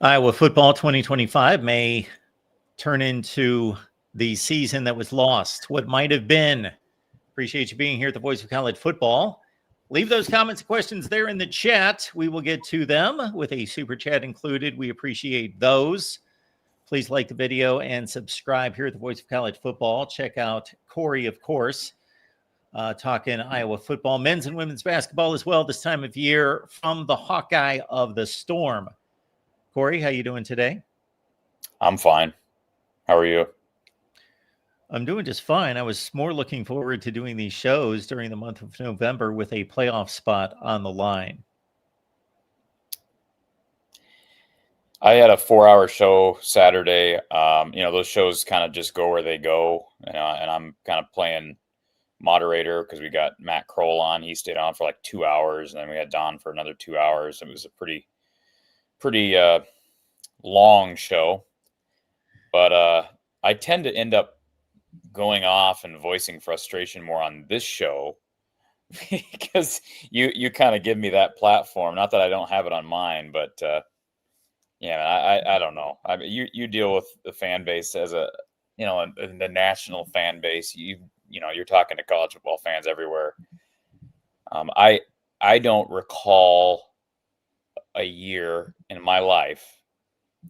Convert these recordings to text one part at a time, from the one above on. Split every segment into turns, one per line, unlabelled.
Iowa football 2025 may turn into the season that was lost, what might have been. Appreciate you being here at the Voice of College Football. Leave those comments and questions there in the chat. We will get to them with a super chat included. We appreciate those. Please like the video and subscribe here at the Voice of College Football. Check out Corey, of course, talking Iowa football, men's and women's basketball as well this time of year from the Hawkeye of the Storm. Corey, how you doing today?
I'm fine. How are you?
I'm doing just fine. I was more looking forward to doing these shows during the month of November with a playoff spot on the line.
I had a 4-hour show Saturday. Those shows kind of just go where they go. And I'm kind of playing moderator because we got Matt Kroll on. He stayed on for like 2 hours, and then we had Don for another 2 hours. It was a pretty long show. But I tend to end up going off and voicing frustration more on this show because you kind of give me that platform. Not that I don't have it on mine, but I don't know. I mean, you deal with the fan base as the national fan base. You're talking to college football fans everywhere. I don't recall a year in my life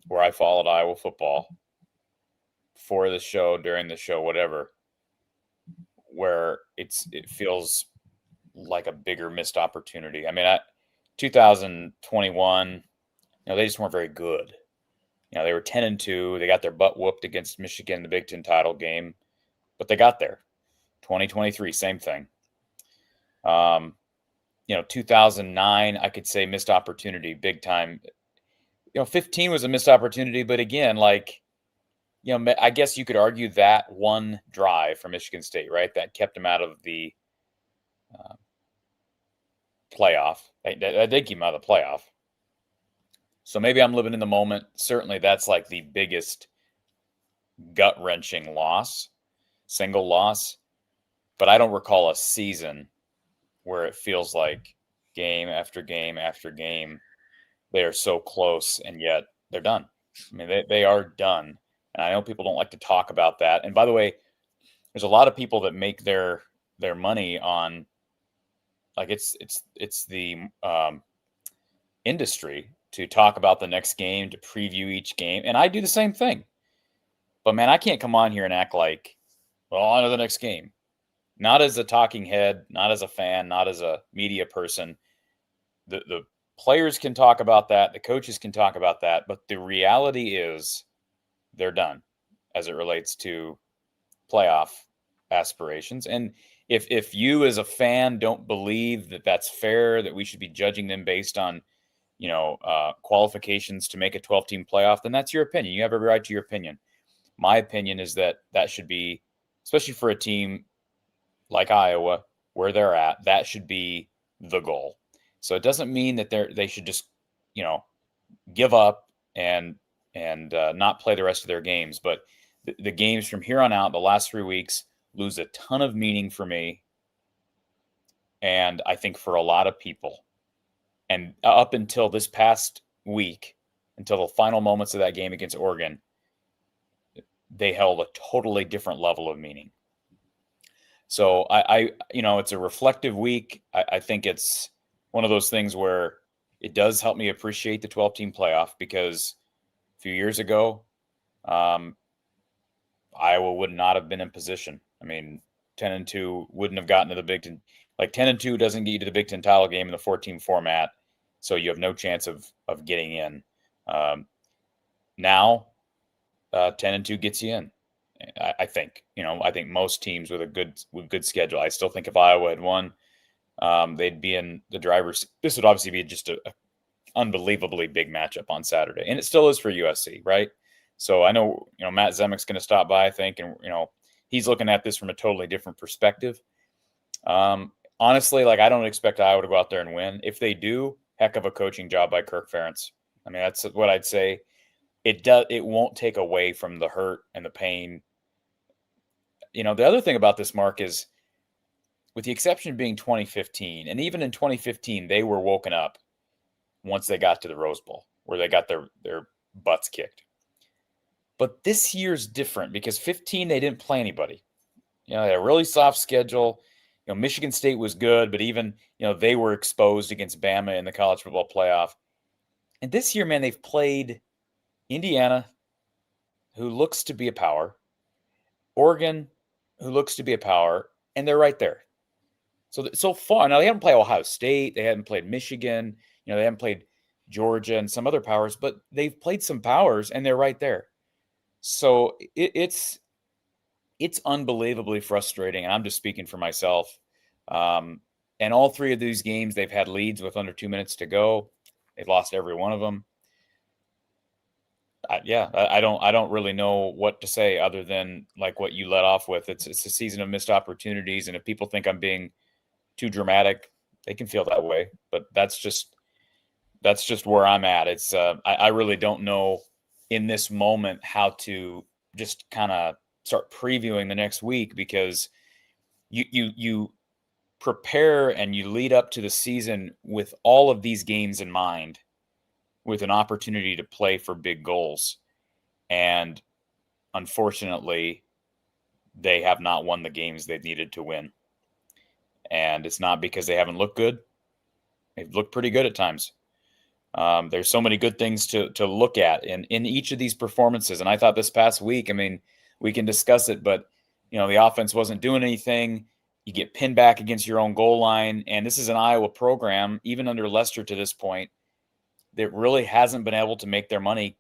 where I followed Iowa football for the show, during the show, whatever, where it feels like a bigger missed opportunity. I mean, 2021, they just weren't very good. They were 10-2. They got their butt whooped against Michigan in the Big Ten title game, but they got there. 2023, same thing. 2009, I could say missed opportunity, big time. 15 was a missed opportunity, but again, I guess you could argue that one drive from Michigan State, right, that kept them out of the playoff. That did keep them out of the playoff. So maybe I'm living in the moment. Certainly that's like the biggest gut-wrenching loss, single loss. But I don't recall a season where it feels like game after game after game, they are so close, and yet they're done. I mean, they are done. And I know people don't like to talk about that. And by the way, there's a lot of people that make their money on, like, it's the industry to talk about the next game, to preview each game. And I do the same thing. But, man, I can't come on here and act like, well, on to the next game. Not as a talking head, not as a fan, not as a media person. The players can talk about that. The coaches can talk about that. But the reality is they're done as it relates to playoff aspirations. And if you as a fan don't believe that that's fair, that we should be judging them based on, qualifications to make a 12-team playoff, then that's your opinion. You have every right to your opinion. My opinion is that should be, especially for a team like Iowa, where they're at, that should be the goal. So it doesn't mean that they should just, give up and not play the rest of their games. But the games from here on out, the last 3 weeks, lose a ton of meaning for me. And I think for a lot of people. And up until this past week, until the final moments of that game against Oregon, they held a totally different level of meaning. So it's a reflective week. I think it's one of those things where it does help me appreciate the 12-team playoff, because a few years ago, Iowa would not have been in position. I mean, 10-2 wouldn't have gotten to the Big Ten. Like, 10-2 doesn't get you to the Big Ten title game in the 4-team format, so you have no chance of getting in. Now, 10-2 gets you in. I think. I think most teams with a good schedule. I still think if Iowa had won, they'd be in the driver's. This would obviously be just a unbelievably big matchup on Saturday, and it still is for USC, right? So I know Matt Zemek's going to stop by, I think, and he's looking at this from a totally different perspective. Honestly, I don't expect Iowa to go out there and win. If they do, heck of a coaching job by Kirk Ferentz. I mean, that's what I'd say. It won't take away from the hurt and the pain. The other thing about this, Mark, is with the exception of being 2015, and even in 2015, they were woken up once they got to the Rose Bowl, where they got their butts kicked. But this year's different because 15, they didn't play anybody. They had a really soft schedule. Michigan State was good, but even, they were exposed against Bama in the college football playoff. And this year, man, they've played Indiana, who looks to be a power, Oregon, who looks to be a power, and they're right there. So far, now they haven't played Ohio State, they haven't played Michigan, they haven't played Georgia and some other powers, but they've played some powers, and they're right there. So it's unbelievably frustrating, and I'm just speaking for myself. And all three of these games, they've had leads with under 2 minutes to go. They've lost every one of them. I don't really know what to say other than like what you let off with. It's a season of missed opportunities, and if people think I'm being too dramatic, they can feel that way. But that's just where I'm at. It's I really don't know in this moment how to just kind of start previewing the next week, because you prepare and you lead up to the season with all of these games in mind, with an opportunity to play for big goals. And unfortunately, they have not won the games they've needed to win. And it's not because they haven't looked good. They've looked pretty good at times. There's so many good things to look at in each of these performances. And I thought this past week, I mean, we can discuss it, but the offense wasn't doing anything. You get pinned back against your own goal line. And this is an Iowa program, even under Lester to this point, that really hasn't been able to make their money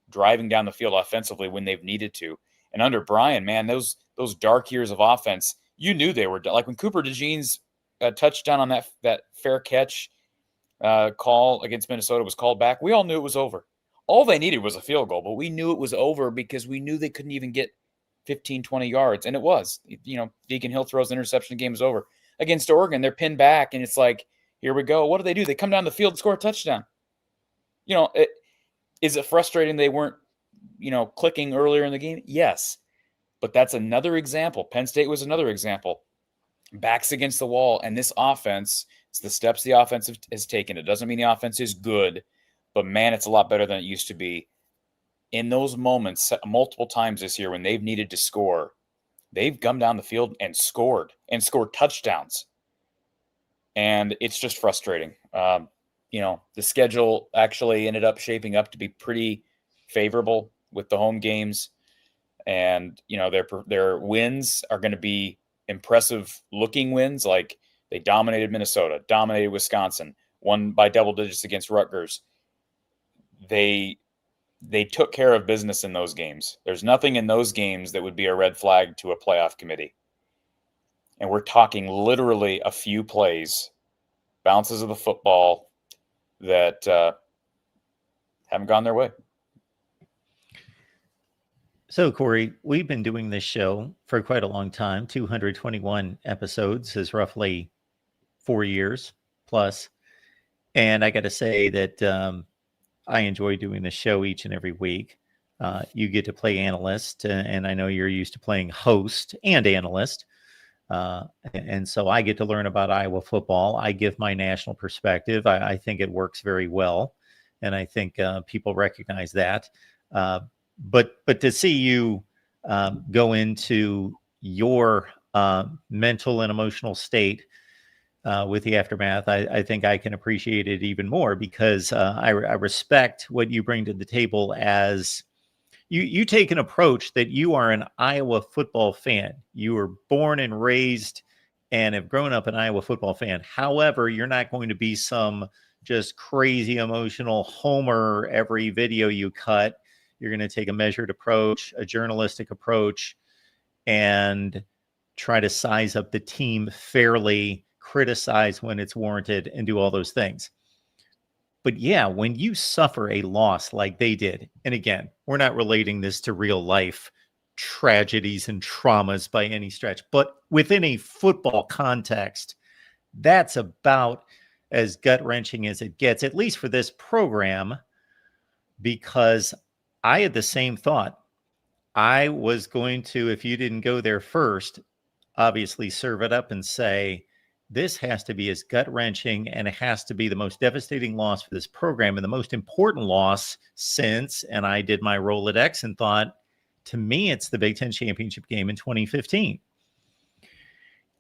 driving down the field offensively when they've needed to. And under Brian, man, those dark years of offense, you knew they were like when Cooper DeJean's touchdown on that fair catch call against Minnesota was called back. We all knew it was over. All they needed was a field goal, but we knew it was over because we knew they couldn't even get 15, 20 yards. And it was, Deacon Hill throws an interception, the game is over. Against Oregon, they're pinned back, and it's like, here we go. What do? They come down the field and score a touchdown. Is it frustrating they weren't, clicking earlier in the game? Yes. But that's another example. Penn State was another example. Backs against the wall, and this offense, it's the steps the offense has taken. It doesn't mean the offense is good, but man, it's a lot better than it used to be. In those moments, multiple times this year when they've needed to score, they've come down the field and scored touchdowns. And it's just frustrating. The schedule actually ended up shaping up to be pretty favorable with the home games. And, their wins are going to be impressive looking wins. Like they dominated Minnesota, dominated Wisconsin, won by double digits against Rutgers. They took care of business in those games. There's nothing in those games that would be a red flag to a playoff committee. And we're talking literally a few plays, bounces of the football that haven't gone their way.
So, Corey, we've been doing this show for quite a long time. 221 episodes is roughly 4 years plus. And I got to say that I enjoy doing the show each and every week. You get to play analyst, and I know you're used to playing host and analyst. And so I get to learn about Iowa football. I give my national perspective. I think it works very well. And I think people recognize that. But to see you go into your mental and emotional state with the aftermath, I think I can appreciate it even more because I respect what you bring to the table as you take an approach that you are an Iowa football fan. You were born and raised and have grown up an Iowa football fan. However, you're not going to be some just crazy emotional homer every video you cut. You're going to take a measured approach, a journalistic approach, and try to size up the team fairly, criticize when it's warranted, and do all those things. But yeah, when you suffer a loss like they did, and again, we're not relating this to real life tragedies and traumas by any stretch, but within a football context, that's about as gut-wrenching as it gets, at least for this program, because I had the same thought. I was going to, if you didn't go there first, obviously serve it up and say, this has to be as gut-wrenching, and it has to be the most devastating loss for this program and the most important loss since, and I did my Rolodex and thought, to me, it's the Big Ten championship game in 2015.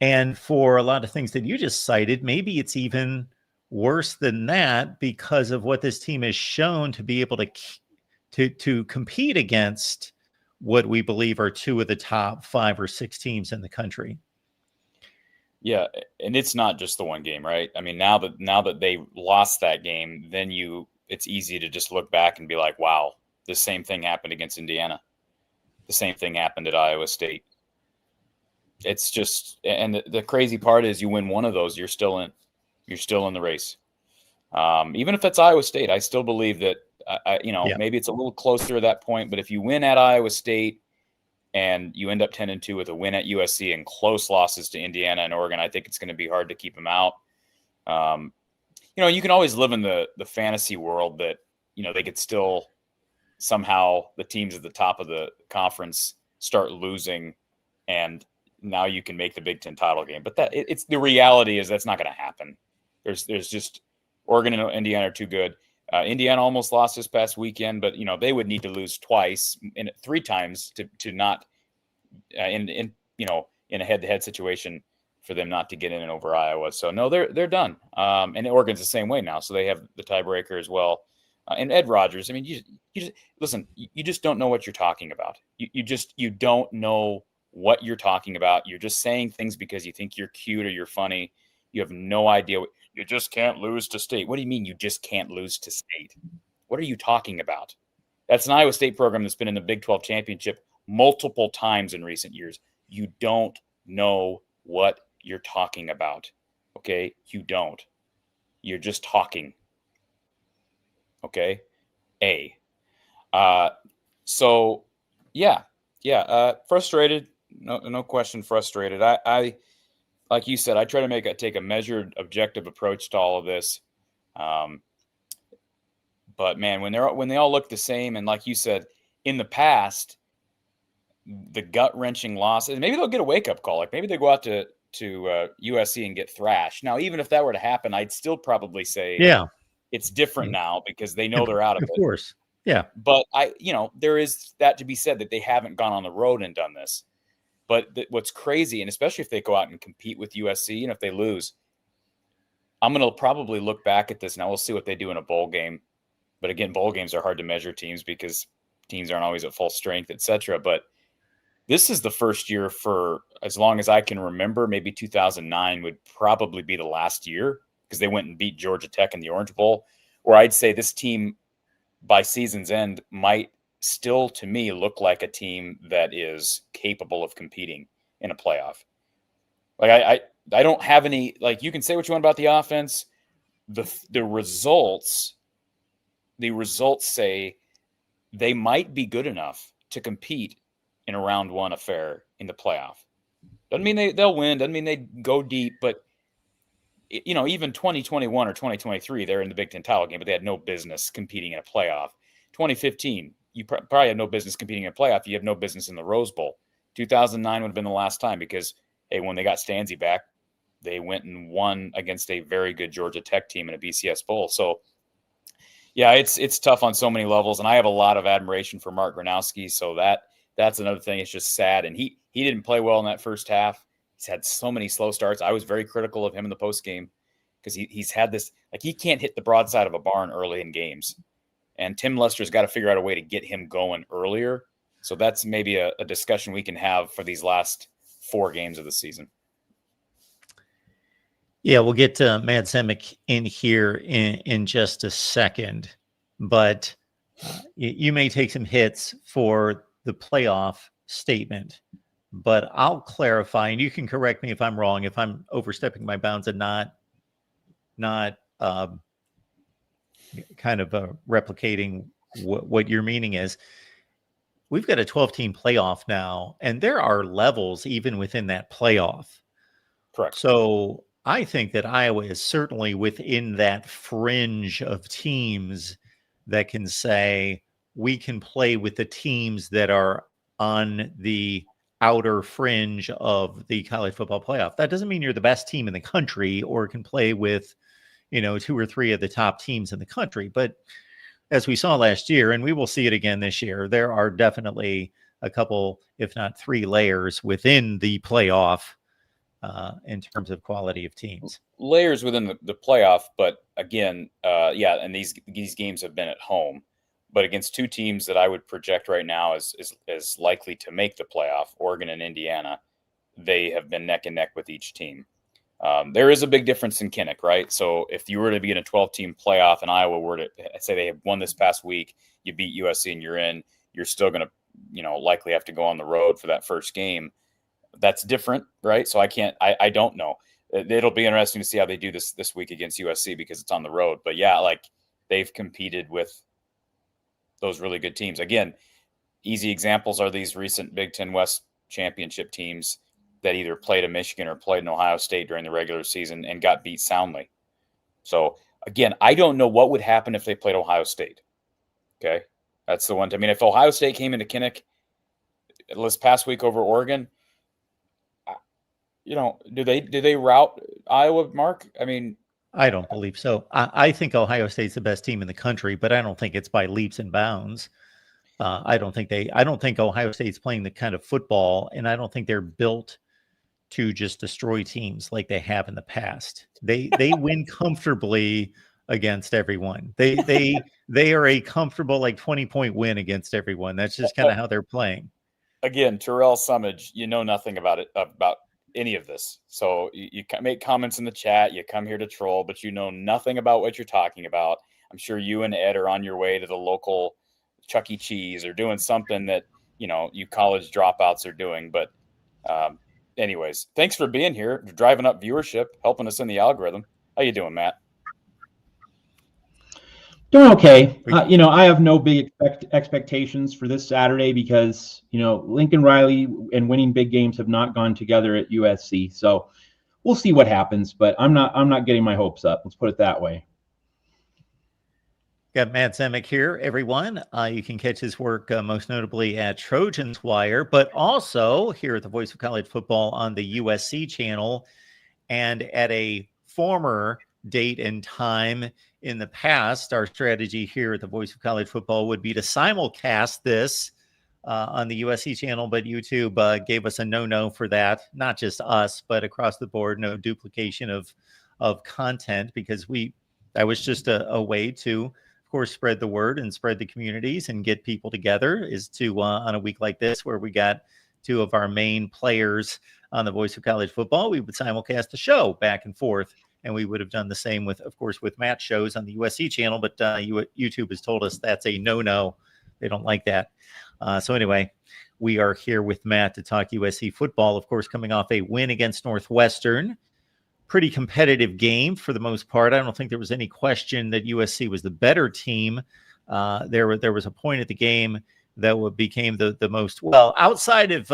And for a lot of things that you just cited, maybe it's even worse than that because of what this team has shown to be able to compete against what we believe are two of the top 5 or 6 teams in the country.
Yeah, and it's not just the one game, right? I mean, now that they lost that game, then it's easy to just look back and be like, wow, the same thing happened against Indiana. The same thing happened at Iowa State. It's just, and the crazy part is you win one of those, you're still in the race. Even if that's Iowa State, I still believe that, maybe it's a little closer at that point, but if you win at Iowa State and you end up 10-2 with a win at USC and close losses to Indiana and Oregon, I think it's going to be hard to keep them out. You can always live in the fantasy world that, they could still somehow, the teams at the top of the conference start losing, and now you can make the Big Ten title game. But it's the reality is that's not going to happen. There's just Oregon and Indiana are too good. Indiana almost lost this past weekend, but they would need to lose twice and 3 times to not in a head-to-head situation for them not to get in and over Iowa. So no, they're done. And Oregon's the same way now, so they have the tiebreaker as well. And Ed Rogers, I mean, you just listen. You just don't know what you're talking about. You don't know what you're talking about. You're just saying things because you think you're cute or you're funny. You have no idea. You just can't lose to State. What do you mean you just can't lose to State? What are you talking about? That's an Iowa State program that's been in the Big 12 championship multiple times in recent years. You don't know what you're talking about. Okay? You don't. You're just talking. Okay? Frustrated. No question, frustrated. I like you said, I try to take a measured, objective approach to all of this. But man, when they all look the same, and like you said, in the past, the gut-wrenching losses, maybe they'll get a wake-up call. Like maybe they go out to USC and get thrashed. Now, even if that were to happen, I'd still probably say, it's different now because they know they're out of it.
Of course, yeah.
But there is that to be said that they haven't gone on the road and done this. But what's crazy, and especially if they go out and compete with USC, and if they lose, I'm going to probably look back at this, and we'll see what they do in a bowl game. But again, bowl games are hard to measure teams because teams aren't always at full strength, et cetera. But this is the first year for as long as I can remember, maybe 2009 would probably be the last year because they went and beat Georgia Tech in the Orange Bowl, where I'd say this team by season's end might still, to me, look like a team that is capable of competing in a playoff. Like I don't have any, like you can say what you want about the offense. The results say they might be good enough to compete in a round 1 affair in the playoff. Doesn't mean they'll win. Doesn't mean they go deep, but even 2021 or 2023, they're in the Big Ten title game, but they had no business competing in a playoff. 2015, you probably had no business competing in a playoff. You have no business in the Rose Bowl. 2009 would have been the last time because, hey, when they got Stanzi back, they went and won against a very good Georgia Tech team in a BCS Bowl. So, yeah, it's tough on so many levels, and I have a lot of admiration for Mark Gronowski. So that's another thing. It's just sad, and he didn't play well in that first half. He's had so many slow starts. I was very critical of him in the post game because he's had this, like, he can't hit the broadside of a barn early in games. And Tim Lester's got to figure out a way to get him going earlier. So that's maybe a discussion we can have for these last 4 games of the season.
Yeah, we'll get Matt Zemek in here in just a second. But you may take some hits for the playoff statement. But I'll clarify, and you can correct me if I'm wrong, if I'm overstepping my bounds and not kind of replicating what your meaning is. We've got a 12-team playoff now, and there are levels even within that playoff.
Correct.
So I think that Iowa is certainly within that fringe of teams that can say we can play with the teams that are on the outer fringe of the college football playoff. That doesn't mean you're the best team in the country or can play with, 2 or 3 of the top teams in the country. But as we saw last year, and we will see it again this year, there are definitely a couple, if not 3 layers within the playoff in terms of quality of teams.
Layers within the playoff, but again, and these games have been at home, but against 2 teams that I would project right now as likely to make the playoff, Oregon and Indiana, they have been neck and neck with each team. There is a big difference in Kinnick, right? So if you were to be in a 12-team playoff and Iowa were to say they have won this past week, you beat USC and you're in, you're still going to, likely have to go on the road for that first game. That's different, right? So I don't know. It'll be interesting to see how they do this week against USC because it's on the road. But yeah, like they've competed with those really good teams. Again, easy examples are these recent Big Ten West championship teams that either played a Michigan or played an Ohio State during the regular season and got beat soundly. So again, I don't know what would happen if they played Ohio State. Okay. That's the one. I mean, if Ohio State came into Kinnick this past week over Oregon, do they rout Iowa, Mark? I mean,
I don't believe so. I think Ohio State's the best team in the country, but I don't think it's by leaps and bounds. I don't think Ohio State's playing the kind of football, and I don't think they're built to just destroy teams like they have in the past. They win comfortably against everyone. They are a comfortable 20-point win against everyone. That's just kind of how they're playing.
Again, Terrell Summage, nothing about any of this. So you make comments in the chat, you come here to troll, but you know nothing about what you're talking about. I'm sure you and Ed are on your way to the local Chuck E. Cheese or doing something that, you college dropouts are doing. But anyways, thanks for being here, driving up viewership, helping us in the algorithm. How you doing, Matt?
Doing okay. I have no big expectations for this Saturday because, Lincoln Riley and winning big games have not gone together at USC. So we'll see what happens, but I'm not getting my hopes up. Let's put it that way.
Got Matt Zemek here, everyone. You can catch his work most notably at Trojans Wire, but also here at the Voice of College Football on the USC channel and at a former date and time in the past. Our strategy here at the Voice of College Football would be to simulcast this on the USC channel, but YouTube gave us a no for that. Not just us, but across the board, no duplication of content because that was just a way to, of course, spread the word and spread the communities and get people together is to on a week like this where we got 2 of our main players on the Voice of College Football, we would simulcast the show back and forth. And we would have done the same with Matt's shows on the USC channel, but YouTube has told us that's a no. They don't like that. So anyway, we are here with Matt to talk USC football, of course, coming off a win against Northwestern. Pretty competitive game for the most part. I don't think there was any question that USC was the better team. There was a point at the game that became the most, well, outside of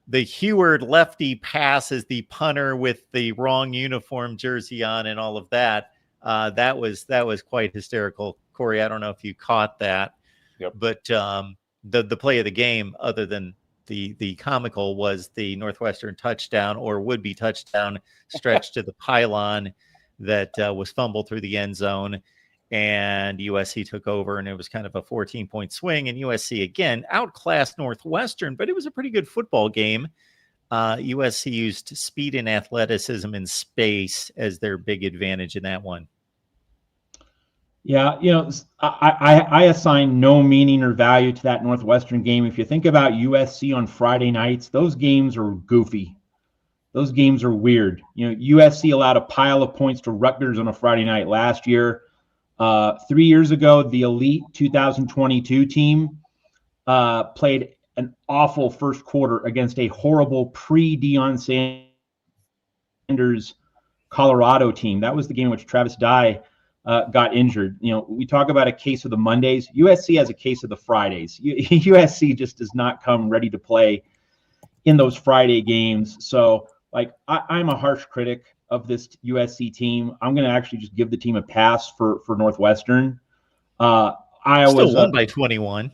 the Heward lefty pass as the punter with the wrong uniform jersey on and all of that. That was quite hysterical. Corey, I don't know if you caught that.
Yep.
But the play of the game, other than the comical, was the Northwestern touchdown or would-be touchdown stretch to the pylon that was fumbled through the end zone. And USC took over, and it was kind of a 14-point swing. And USC, again, outclassed Northwestern, but it was a pretty good football game. USC used speed and athleticism and space as their big advantage in that one.
Yeah, I assign no meaning or value to that Northwestern game. If you think about USC on Friday nights, those games are goofy. Those games are weird. USC allowed a pile of points to Rutgers on a Friday night last year. 3 years ago, the elite 2022 team played an awful first quarter against a horrible pre-Deion Sanders Colorado team. That was the game in which Travis Dye got injured. We talk about a case of the Mondays. USC has a case of the Fridays. USC just does not come ready to play in those Friday games. So, I'm a harsh critic of this USC team. I'm going to actually just give the team a pass for Northwestern. Iowa
still won by 21.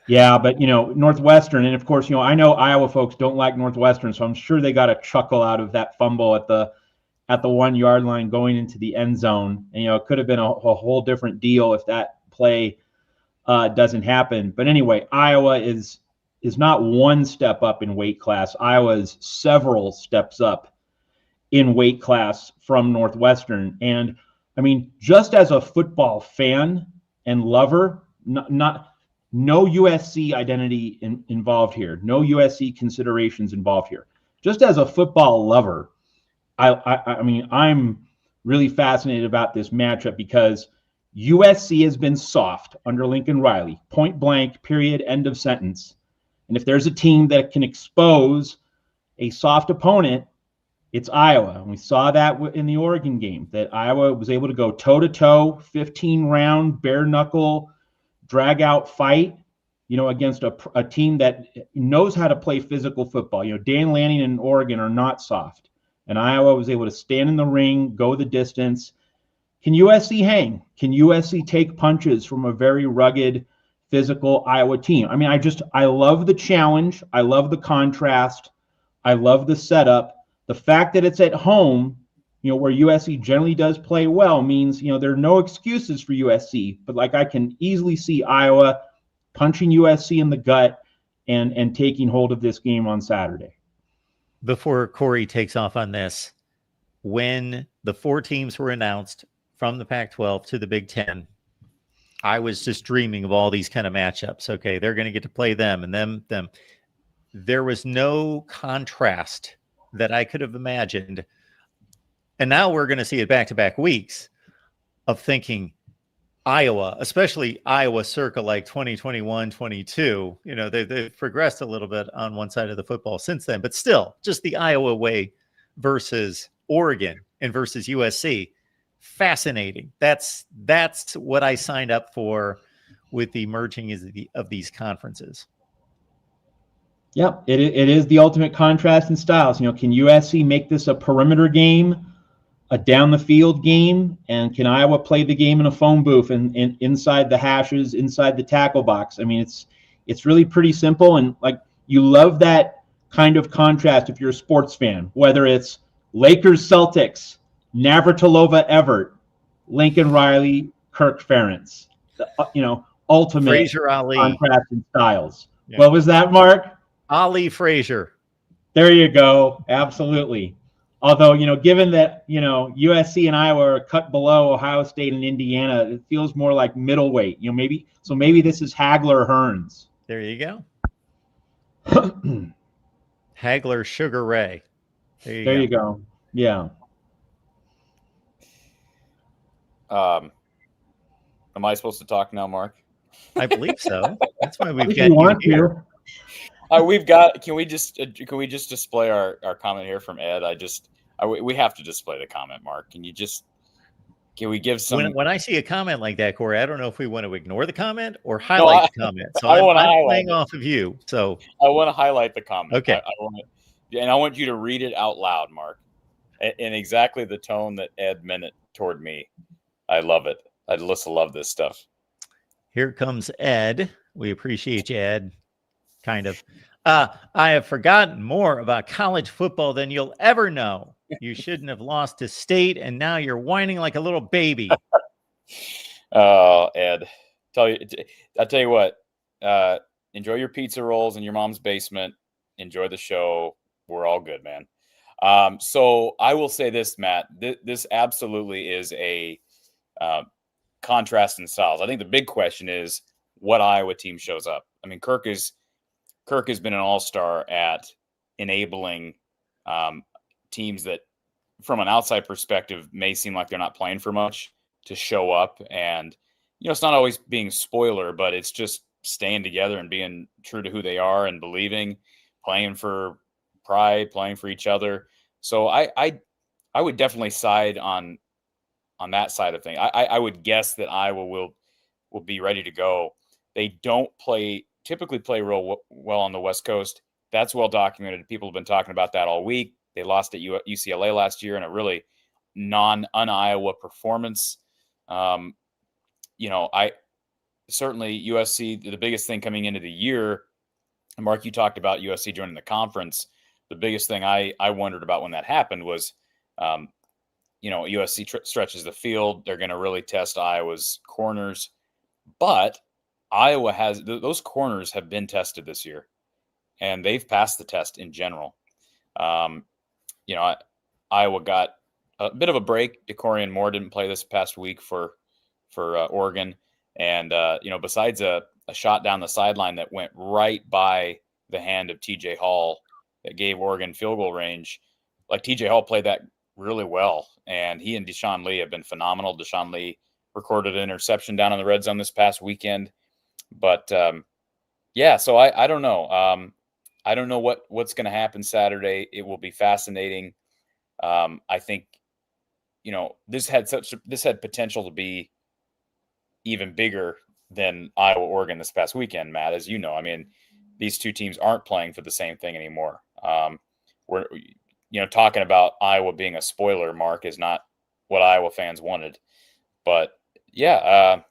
Yeah, but Northwestern, and of course, I know Iowa folks don't like Northwestern, so I'm sure they got a chuckle out of that fumble at the 1 yard line going into the end zone. And it could have been a whole different deal if that play doesn't happen. But anyway, Iowa is not one step up in weight class. Iowa is several steps up in weight class from Northwestern. And I mean, just as a football fan and lover, no USC identity involved here, no USC considerations involved here. Just as a football lover, I mean, I'm really fascinated about this matchup because USC has been soft under Lincoln Riley, point blank, period, end of sentence. And if there's a team that can expose a soft opponent, it's Iowa. And we saw that in the Oregon game, that Iowa was able to go toe-to-toe, 15-round, bare-knuckle, drag-out fight, against a team that knows how to play physical football. Dan Lanning and Oregon are not soft. And Iowa was able to stand in the ring, go the distance. Can USC hang? Can USC take punches from a very rugged, physical Iowa team? I mean, I love the challenge. I love the contrast. I love the setup. The fact that it's at home, where USC generally does play well, means, there are no excuses for USC. But I can easily see Iowa punching USC in the gut and taking hold of this game on Saturday.
Before Corey takes off on this, when the 4 teams were announced from the Pac-12 to the Big Ten, I was just dreaming of all these kind of matchups. Okay, they're going to get to play them and them. There was no contrast that I could have imagined. And now we're going to see it back-to-back weeks of thinking Iowa, especially Iowa circa like 2021, 22. They've progressed a little bit on one side of the football since then, but still just the Iowa way versus Oregon and versus USC. Fascinating. That's what I signed up for with the merging of these conferences.
Yep, it is the ultimate contrast in styles. Can USC make this a perimeter game, a down the field game, and can Iowa play the game in a phone booth and inside the hashes, inside the tackle box? I mean, it's really pretty simple, and you love that kind of contrast if you're a sports fan, whether it's Lakers Celtics, Navratilova Everett, Lincoln Riley, Kirk Ferentz, ultimate
Fraser Ali.
Contrast in styles.
Yeah.
What was that, Mark?
Ali Frazier.
There you go. Absolutely. Although, given that, USC and Iowa are cut below Ohio State and Indiana, it feels more like middleweight. Maybe this is Hagler Hearns.
There you go. Hagler Sugar Ray. There you
go. Yeah.
Am I supposed to talk now, Mark?
I believe so. That's why we've
If
got
you
you
want
here.
to.
We've got. Can we just display our comment here from Ed? We have to display the comment, Mark. Can we give some?
When I see a comment like that, Corey, I don't know if we want to ignore the comment or highlight the comment. So I'm playing off of you. So
I want to highlight the comment.
Okay.
I want you to read it out loud, Mark, in exactly the tone that Ed meant it toward me. I love it. I just love this stuff.
Here comes Ed. We appreciate you, Ed. Kind of. I have forgotten more about college football than you'll ever know. You shouldn't have lost to State, and now you're whining like a little baby.
Oh, Ed. I'll tell you what. Enjoy your pizza rolls in your mom's basement. Enjoy the show. We're all good, man. So I will say this, Matt. This absolutely is a contrast in styles. I think the big question is what Iowa team shows up. I mean, Kirk has been an all-star at enabling teams that, from an outside perspective, may seem like they're not playing for much to show up. And, it's not always being spoiler, but it's just staying together and being true to who they are and believing, playing for pride, playing for each other. So I would definitely side on that side of things. I would guess that Iowa will be ready to go. They don't typically play real well on the West Coast. That's well documented. People have been talking about that all week. They lost at UCLA last year in a really un-Iowa performance. certainly USC, the biggest thing coming into the year, Mark, you talked about USC joining the conference. The biggest thing I wondered about when that happened was, USC stretches the field. They're going to really test Iowa's corners. But Iowa has those corners have been tested this year, and they've passed the test in general. Iowa got a bit of a break. DeCorian Moore didn't play this past week for Oregon, and besides a shot down the sideline that went right by the hand of TJ Hall that gave Oregon field goal range, like TJ Hall played that really well, and he and Deshaun Lee have been phenomenal. Deshaun Lee recorded an interception down in the red zone this past weekend. But so I don't know. I don't know what's going to happen Saturday. It will be fascinating. I think, this had potential to be even bigger than Iowa, Oregon this past weekend, Matt, as you know. I mean, these two teams aren't playing for the same thing anymore. We're talking about Iowa being a spoiler, Mark, is not what Iowa fans wanted. But yeah,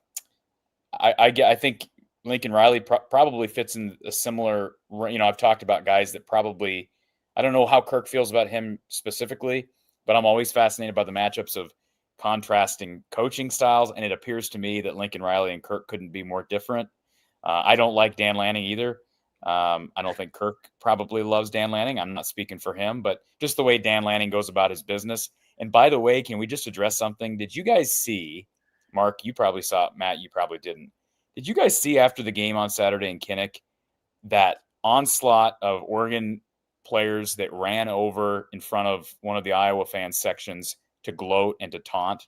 I think Lincoln Riley probably fits in a similar, I've talked about guys that probably, I don't know how Kirk feels about him specifically, but I'm always fascinated by the matchups of contrasting coaching styles. And it appears to me that Lincoln Riley and Kirk couldn't be more different. I don't like Dan Lanning either. I don't think Kirk probably loves Dan Lanning. I'm not speaking for him, but just the way Dan Lanning goes about his business. And by the way, can we just address something? Did you guys see, Mark, you probably saw it, Matt, you probably didn't. Did you guys see after the game on Saturday in Kinnick that onslaught of Oregon players that ran over in front of one of the Iowa fan sections to gloat and to taunt?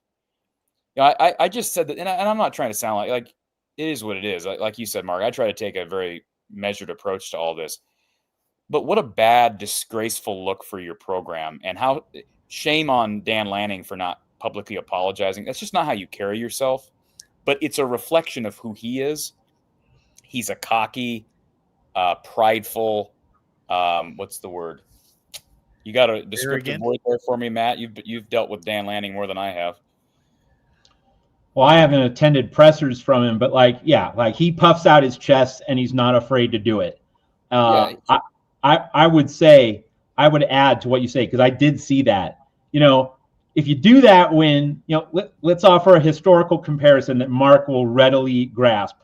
I just said that, and I'm not trying to sound like it is what it is. Like you said, Mark, I try to take a very measured approach to all this. But what a bad, disgraceful look for your program, and how shame on Dan Lanning for not publicly apologizing. That's just not how you carry yourself. But it's a reflection of who he is. He's a cocky, prideful. What's the word? You got a descriptive word there for me, Matt. You've dealt with Dan Lanning more than I have.
Well, I haven't attended pressers from him, but he puffs out his chest and he's not afraid to do it. I would say, I would add to what you say, because I did see that. If you do that when, let's offer a historical comparison that Mark will readily grasp.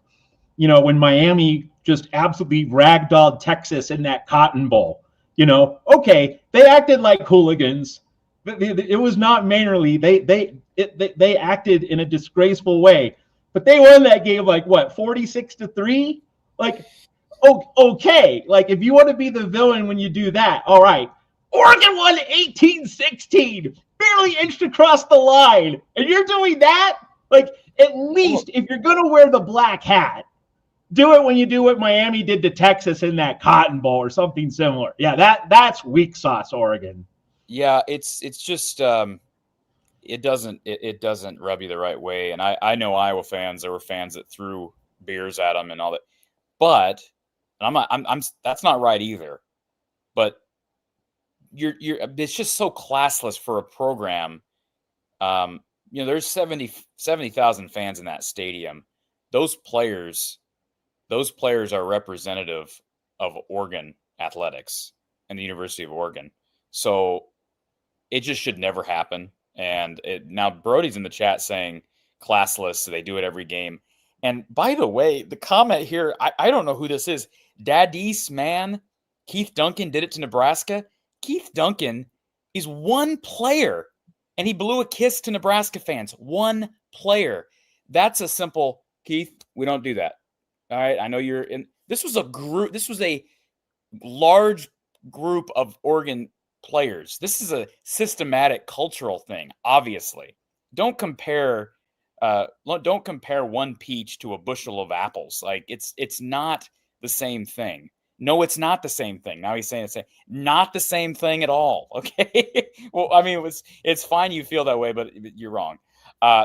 When Miami just absolutely ragdolled Texas in that Cotton Bowl, okay, they acted like hooligans. It was not mannerly. They acted in a disgraceful way, but they won that game 46-3. Okay, if you want to be the villain when you do that, all right. Oregon won 18-16, barely inched across the line, and you're doing that? At least if you're gonna wear the black hat, do it when you do what Miami did to Texas in that Cotton Bowl or something similar. Yeah, that's weak sauce, Oregon.
Yeah, it's just it doesn't rub you the right way. And I know Iowa fans, there were fans that threw beers at them and all that. But I'm that's not right either. But it's just so classless for a program. There's 70,000 fans in that stadium. Those players are representative of Oregon athletics and the University of Oregon. So it just should never happen. And now Brody's in the chat saying classless, so they do it every game. And by the way, the comment here, I don't know who this is. Daddies, man. Keith Duncan did it to Nebraska. Keith Duncan is one player, and he blew a kiss to Nebraska fans. One player. That's a simple, Keith, we don't do that. All right, I know you're in. This was a group. This was a large group of Oregon players. This is a systematic cultural thing, obviously. Don't compare one peach to a bushel of apples. It's not the same thing. No, it's not the same thing. Now he's saying it's not the same thing at all. Okay. Well, I mean, it's fine you feel that way, but you're wrong.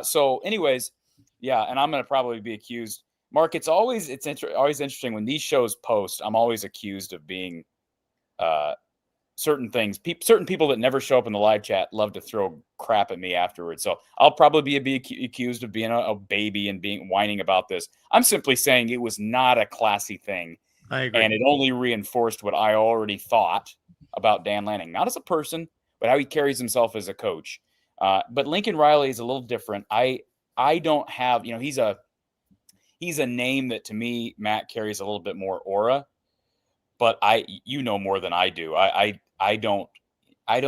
So anyways, yeah, and I'm going to probably be accused. Mark, it's always interesting when these shows post. I'm always accused of being certain things. Certain people that never show up in the live chat love to throw crap at me afterwards. So I'll probably be accused of being a baby and whining about this. I'm simply saying it was not a classy thing.
I agree.
And it only reinforced what I already thought about Dan Lanning, not as a person, but how he carries himself as a coach. But Lincoln Riley is a little different. I don't have, he's a name that to me, Matt, carries a little bit more aura. But more than I do. I don't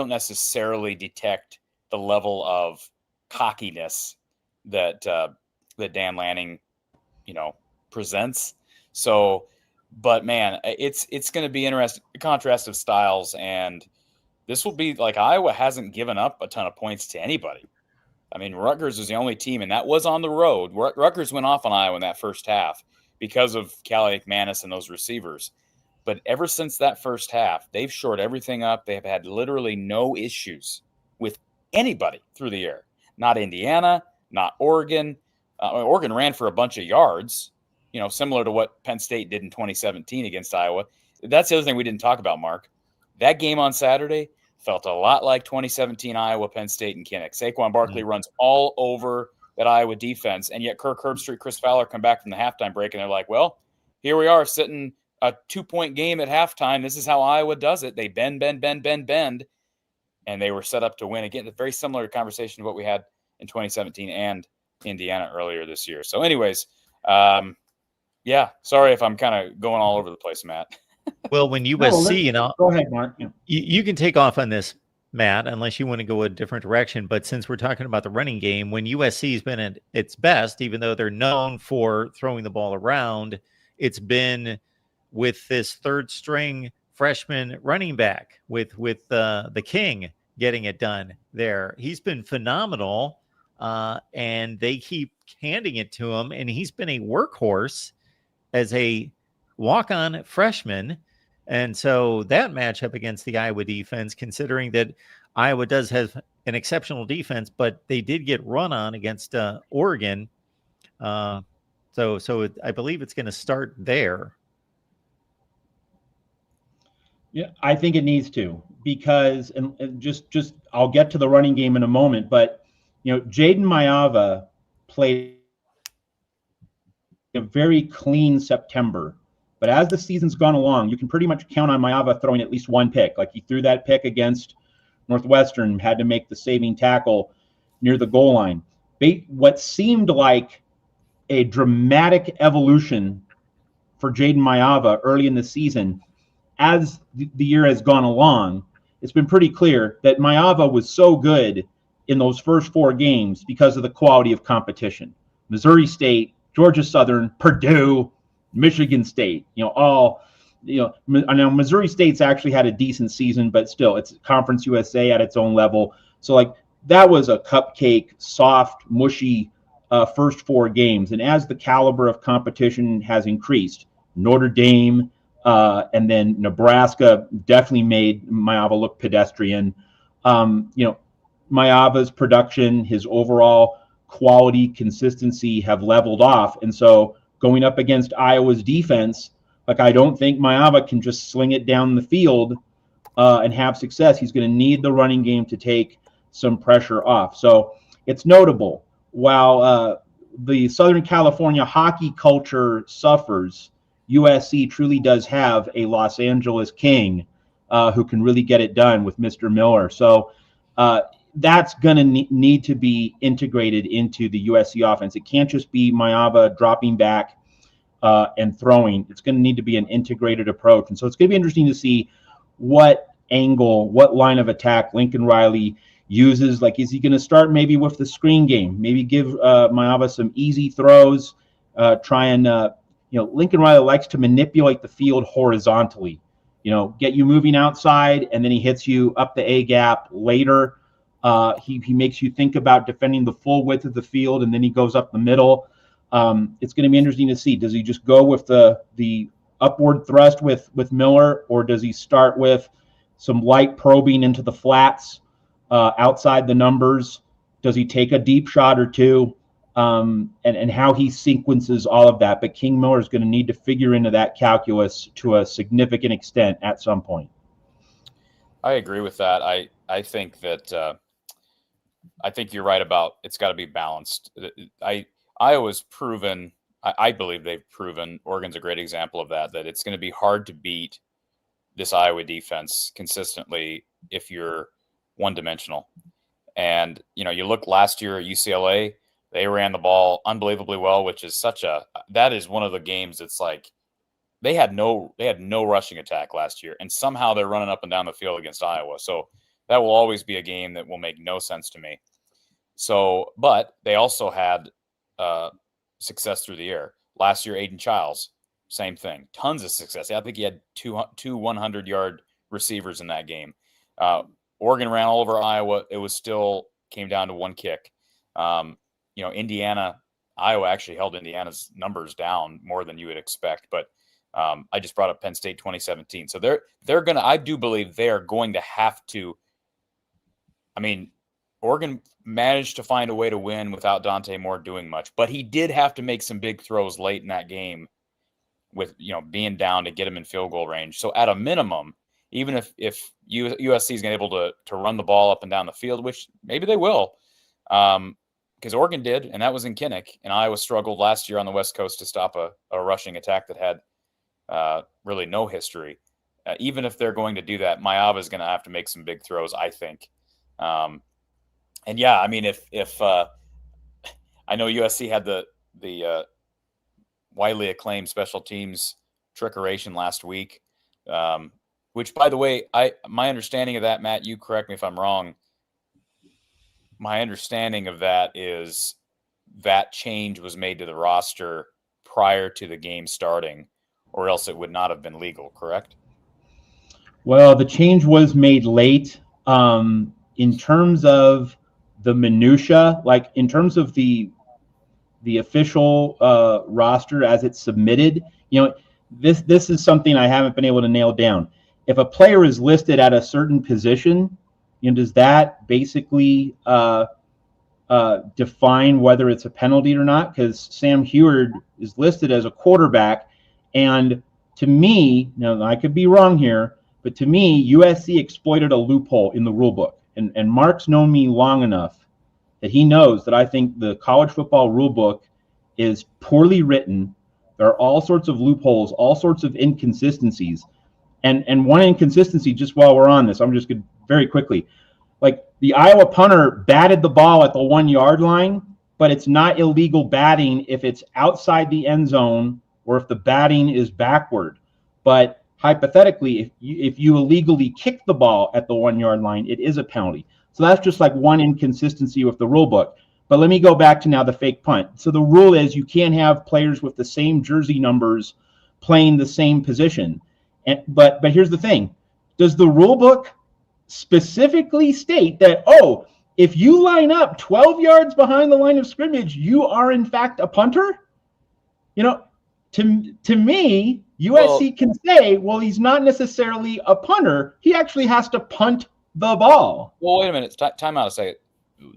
necessarily detect the level of cockiness that Dan Lanning, presents. So, but man, it's going to be interesting. Contrast of styles, and this will be like Iowa hasn't given up a ton of points to anybody. I mean, Rutgers was the only team, and that was on the road. Rutgers went off on Iowa in that first half because of Callie McManus and those receivers. But ever since that first half, they've shored everything up. They have had literally no issues with anybody through the air. Not Indiana, not Oregon. Oregon ran for a bunch of yards, similar to what Penn State did in 2017 against Iowa. That's the other thing we didn't talk about, Mark. That game on Saturday felt a lot like 2017 Iowa, Penn State, and Kinnick. Saquon Barkley runs all over that Iowa defense, and yet Kirk Herbstreit, Chris Fowler come back from the halftime break, and they're like, well, here we are sitting – a 2-point game at halftime. This is how Iowa does it. They bend, and they were set up to win. Again, very similar conversation to what we had in 2017 and Indiana earlier this year. So anyways, sorry if I'm kind of going all over the place, Matt.
Well, when USC,
go ahead, Mark.
You can take off on this, Matt, unless you want to go a different direction. But since we're talking about the running game, when USC has been at its best, even though they're known for throwing the ball around, it's been with this third string freshman running back with the King getting it done there. He's been phenomenal, and they keep handing it to him, and he's been a workhorse as a walk-on freshman. And so that matchup against the Iowa defense, considering that Iowa does have an exceptional defense, but they did get run on against Oregon. So I believe it's going to start there.
Yeah, I think it needs to, because and just I'll get to the running game in a moment, but Jaden Maiava played a very clean September. But as the season's gone along, you can pretty much count on Maiava throwing at least one pick. Like he threw that pick against Northwestern, had to make the saving tackle near the goal line. What seemed like a dramatic evolution for Jaden Maiava early in the season, as the year has gone along, it's been pretty clear that Maiava was so good in those first 4 games because of the quality of competition. Missouri State, Georgia Southern, Purdue, Michigan State, I know Missouri State's actually had a decent season, but still it's Conference USA at its own level. So like that was a cupcake, soft, mushy first 4 games. And as the caliber of competition has increased, Notre Dame, and then Nebraska definitely made Maiava look pedestrian. Maiava's production, his overall quality, consistency have leveled off. And so going up against Iowa's defense, like I don't think Maiava can just sling it down the field and have success. He's going to need the running game to take some pressure off. So it's notable. While the Southern California hockey culture suffers, USC truly does have a Los Angeles King who can really get it done with Mr. Miller. So that's going to need to be integrated into the USC offense. It can't just be Maiava dropping back and throwing. It's going to need to be an integrated approach. And so it's going to be interesting to see what angle, what line of attack Lincoln Riley uses. Like, is he going to start maybe with the screen game? Maybe give Maiava some easy throws, try and Lincoln Riley likes to manipulate the field horizontally, get you moving outside, and then he hits you up the A gap later. He makes you think about defending the full width of the field, and then he goes up the middle. It's going to be interesting to see. Does he just go with the upward thrust with Miller, or does he start with some light probing into the flats outside the numbers? Does he take a deep shot or two? And how he sequences all of that. But King Miller is going to need to figure into that calculus to a significant extent at some point.
I agree with that. I think that I think you're right about it's got to be balanced. Iowa's proven. I believe they've proven. Oregon's a great example of that. That it's going to be hard to beat this Iowa defense consistently if you're one-dimensional. And you look last year at UCLA, they ran the ball unbelievably well, which is that is one of the games that's like they had no rushing attack last year, and somehow they're running up and down the field against Iowa. So that will always be a game that will make no sense to me. So, but they also had success through the air. Last year, Aiden Childs, same thing. Tons of success. I think he had two 100-yard receivers in that game. Oregon ran all over Iowa. It was still came down to one kick. Iowa actually held Indiana's numbers down more than you would expect. But I just brought up Penn State 2017. So I do believe they are going to have to. I mean, Oregon managed to find a way to win without Dante Moore doing much, but he did have to make some big throws late in that game with, being down to get him in field goal range. So at a minimum, even if USC is going to be able to run the ball up and down the field, which maybe they will, because Oregon did, and that was in Kinnick, and Iowa struggled last year on the West Coast to stop a rushing attack that had really no history. Even if they're going to do that, Maiyava is going to have to make some big throws, I think. And yeah, I mean, if I know USC had the widely acclaimed special teams trickeration last week, which, by the way, my understanding of that, Matt, you correct me if I'm wrong. My understanding of that is that change was made to the roster prior to the game starting, or else it would not have been legal, correct?
Well, the change was made late. In terms of the minutia, like in terms of the official roster as it's submitted, this is something I haven't been able to nail down. If a player is listed at a certain position, does that basically define whether it's a penalty or not? Because Sam Heward is listed as a quarterback, and to me, I could be wrong here, but to me, USC exploited a loophole in the rule book. And Mark's known me long enough that he knows that I think the college football rule book is poorly written. There are all sorts of loopholes, all sorts of inconsistencies. And one inconsistency, just while we're on this, I'm just going to very quickly, like the Iowa punter batted the ball at the 1 yard line, but it's not illegal batting if it's outside the end zone or if the batting is backward. But hypothetically, if you illegally kick the ball at the 1 yard line, it is a penalty. So that's just like one inconsistency with the rule book. But let me go back to now the fake punt. So the rule is you can't have players with the same jersey numbers playing the same position. But here's the thing. Does the rule book specifically state that, if you line up 12 yards behind the line of scrimmage, you are in fact a punter? To me, USC can say, well, he's not necessarily a punter. He actually has to punt the ball.
Well, wait a minute. Time out a second.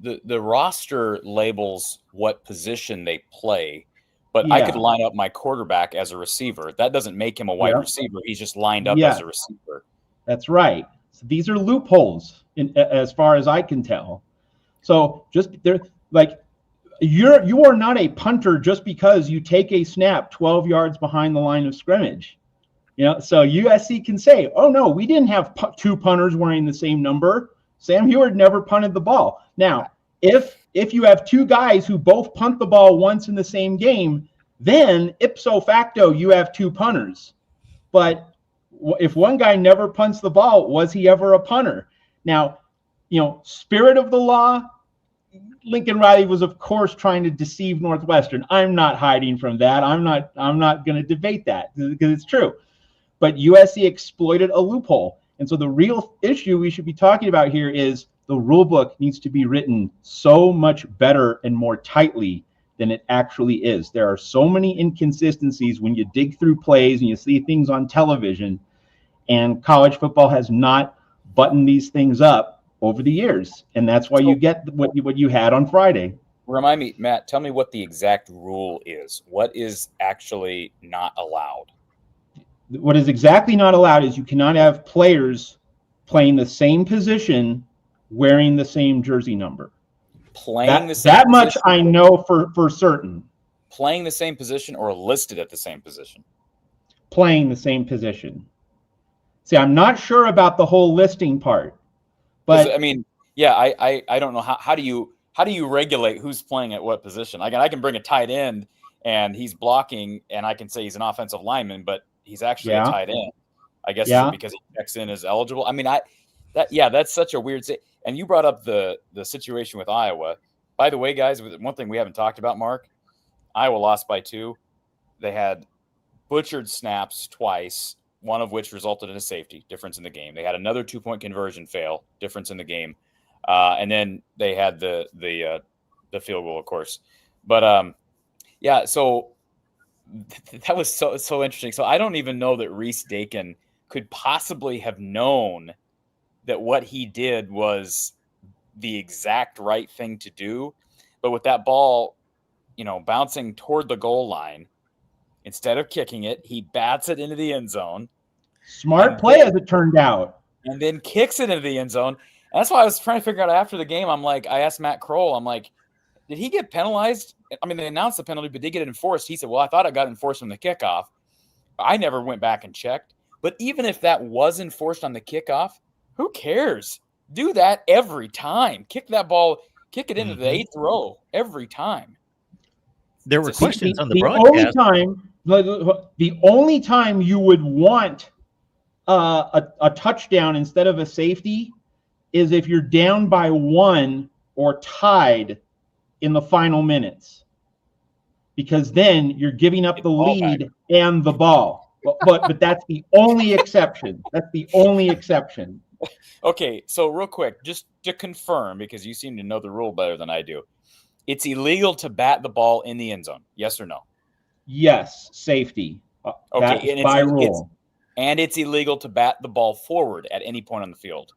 The roster labels what position they play, but I could line up my quarterback as a receiver. That doesn't make him a wide receiver. He's just lined up as a receiver. That's
right. So these are loopholes as far as I can tell. So just they're like, you are not a punter just because you take a snap 12 yards behind the line of scrimmage. So USC can say, oh no, we didn't have two punters wearing the same number. Sam Heward never punted the ball. Now, if you have two guys who both punt the ball once in the same game, then ipso facto you have two punters. But if one guy never punts the ball, was he ever a punter? Now, spirit of the law, Lincoln Riley was, of course, trying to deceive Northwestern. I'm not hiding from that. I'm not going to debate that because it's true. But USC exploited a loophole. And so the real issue we should be talking about here is the rule book needs to be written so much better and more tightly than it actually is. There are so many inconsistencies when you dig through plays and you see things on television, and college football has not buttoned these things up over the years, and that's why you get what you had on Friday.
Remind me, Matt, tell me what the exact rule is. What is actually not allowed?
What is exactly not allowed is you cannot have players playing the same position, wearing the same jersey number.
Playing the same
that much
position,
I know for certain.
Playing the same position or listed at the same position?
Playing the same position. See, I'm not sure about the whole listing part, but
I mean, yeah, I don't know how do you regulate who's playing at what position? I can bring a tight end and he's blocking, and I can say he's an offensive lineman, but he's actually a tight end. I guess is it because he checks in as eligible. I mean, that's such a weird thing. And you brought up the situation with Iowa. By the way, guys, one thing we haven't talked about, Mark, Iowa lost by 2. They had butchered snaps twice, one of which resulted in a safety, difference in the game. They had another 2-point conversion fail, difference in the game. And then they had the field goal, of course. But so that was so interesting. So I don't even know that Reese Dakin could possibly have known that what he did was the exact right thing to do. But with that ball, bouncing toward the goal line, instead of kicking it, he bats it into the end zone.
Smart play, as it turned out.
And then kicks it into the end zone. And that's why I was trying to figure out after the game. I asked Matt Kroll, did he get penalized? I mean, they announced the penalty, but did he get it enforced? He said, well, I thought I got enforced from the kickoff. I never went back and checked. But even if that was enforced on the kickoff, who cares? Do that every time. Kick that ball, kick it into the 8th row every time.
There were questions on the broadcast.
The only time you would want a touchdown instead of a safety is if you're down by 1 or tied in the final minutes, because then you're giving up the lead and the ball. But that's the only exception. That's the only exception.
Okay, so real quick, just to confirm, because you seem to know the rule better than I do, it's illegal to bat the ball in the end zone. Yes or no?
Yes, safety.
Okay,
that's by rule.
And it's illegal to bat the ball forward at any point on the field.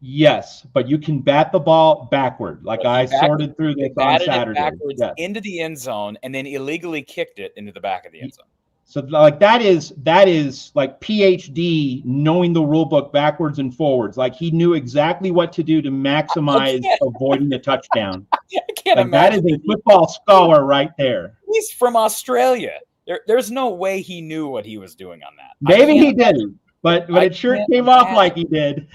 Yes, but you can bat the ball backward, like I sorted through this on Saturday.
Backwards into the end zone, and then illegally kicked it into the back of the end zone.
So like that is like PhD knowing the rule book backwards and forwards. Like he knew exactly what to do to maximize avoiding a touchdown.
I can't imagine.
That is a football scholar right there.
He's from Australia. There's no way he knew what he was doing on that.
Maybe he didn't, but it sure came off like he did.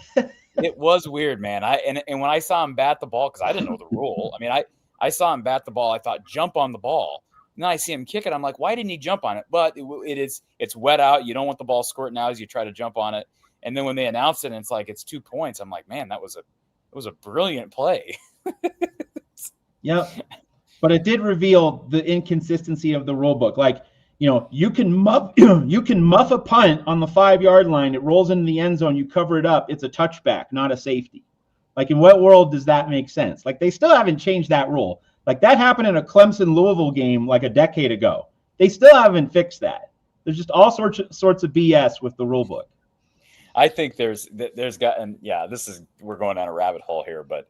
It was weird, man. And when I saw him bat the ball, because I didn't know the rule. I mean, I saw him bat the ball. I thought, jump on the ball. And then I see him kick it. I'm like, why didn't he jump on it? But it's wet out. You don't want the ball squirting out as you try to jump on it. And then when they announced it, and it's like it's 2 points. I'm like, man, that was a brilliant play.
Yep. But it did reveal the inconsistency of the rule book. Like, you can muff a punt on the 5-yard line. It rolls into the end zone. You cover it up. It's a touchback, not a safety. Like, in what world does that make sense? Like, they still haven't changed that rule. Like, that happened in a Clemson-Louisville game like a decade ago. They still haven't fixed that. There's just all sorts of BS with the rule book.
I think we're going down a rabbit hole here, but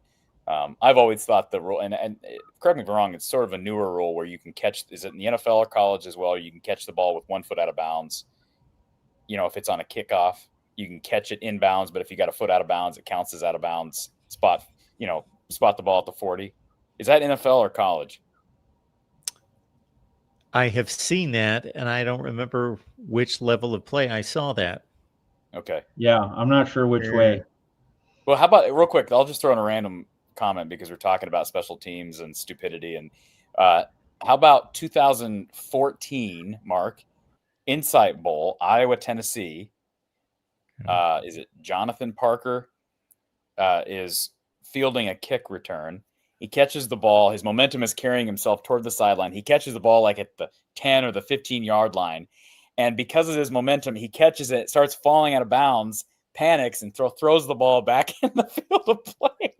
I've always thought the rule, and correct me if I'm wrong, it's sort of a newer rule where you can catch, is it in the NFL or college as well? You can catch the ball with 1 foot out of bounds. If it's on a kickoff, you can catch it inbounds, but if you got a foot out of bounds, it counts as out of bounds. Spot the ball at the 40. Is that NFL or college?
I have seen that, and I don't remember which level of play I saw that.
Okay.
Yeah, I'm not sure which way.
Well, how about, real quick, I'll just throw in a random comment because we're talking about special teams and stupidity. And how about 2014, Mark, Insight Bowl, Iowa, Tennessee. Is it Jonathan Parker is fielding a kick return. He catches the ball. His momentum is carrying himself toward the sideline. He catches the ball like at the 10 or the 15-yard line. And because of his momentum, he catches it, starts falling out of bounds, panics, and throws the ball back in the field of play.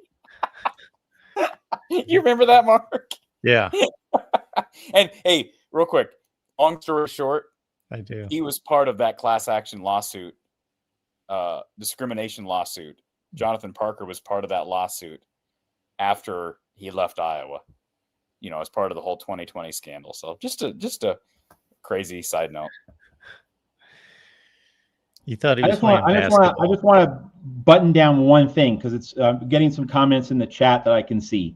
You remember that, Mark?
Yeah.
And, hey, real quick, long story short,
I do.
He was part of that class action lawsuit, discrimination lawsuit. Jonathan Parker was part of that lawsuit after he left Iowa, as part of the whole 2020 scandal. So just a crazy side note.
You thought he was
I just want to button down one thing because it's getting some comments in the chat that I can see.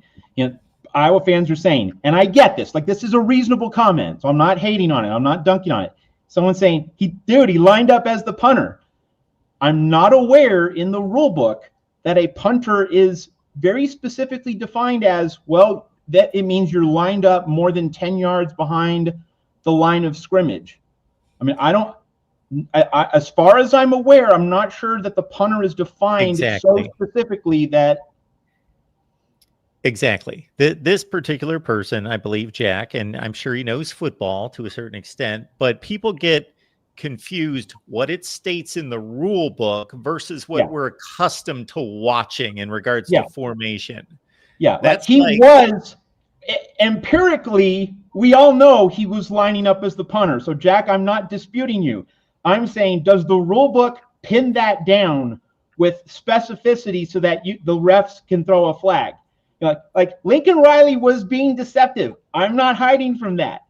Iowa fans are saying, and I get this, like this is a reasonable comment, so I'm not hating on it. I'm not dunking on it. Someone's saying, he lined up as the punter. I'm not aware in the rule book that a punter is very specifically defined as, well, that it means you're lined up more than 10 yards behind the line of scrimmage. I mean, as far as I'm aware, I'm not sure that the punter is defined so specifically that.
Exactly. This particular person, I believe, Jack, and I'm sure he knows football to a certain extent, but people get confused what it states in the rule book versus what we're accustomed to watching in regards to formation.
Yeah, that's was empirically, we all know he was lining up as the punter. So, Jack, I'm not disputing you. I'm saying, does the rule book pin that down with specificity so that the refs can throw a flag? Like Lincoln Riley was being deceptive. I'm not hiding from that.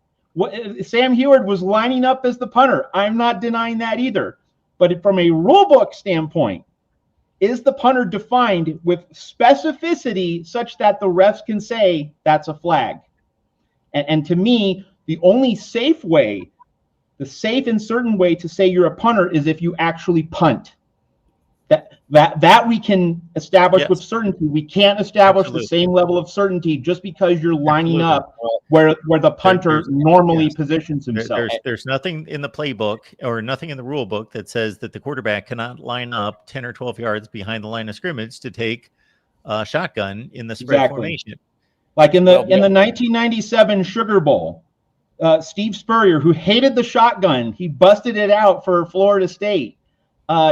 Sam Heward was lining up as the punter. I'm not denying that either. But from a rule book standpoint, is the punter defined with specificity such that the refs can say that's a flag? And to me, the only safe way, the safe and certain way to say you're a punter is if you actually punt. That we can establish with certainty. We can't establish the same level of certainty just because you're lining up where the punter normally positions himself.
There's nothing in the playbook or nothing in the rule book that says that the quarterback cannot line up 10 or 12 yards behind the line of scrimmage to take a shotgun in the spread formation.
Like in the 1997 Sugar Bowl, Steve Spurrier, who hated the shotgun, he busted it out for Florida State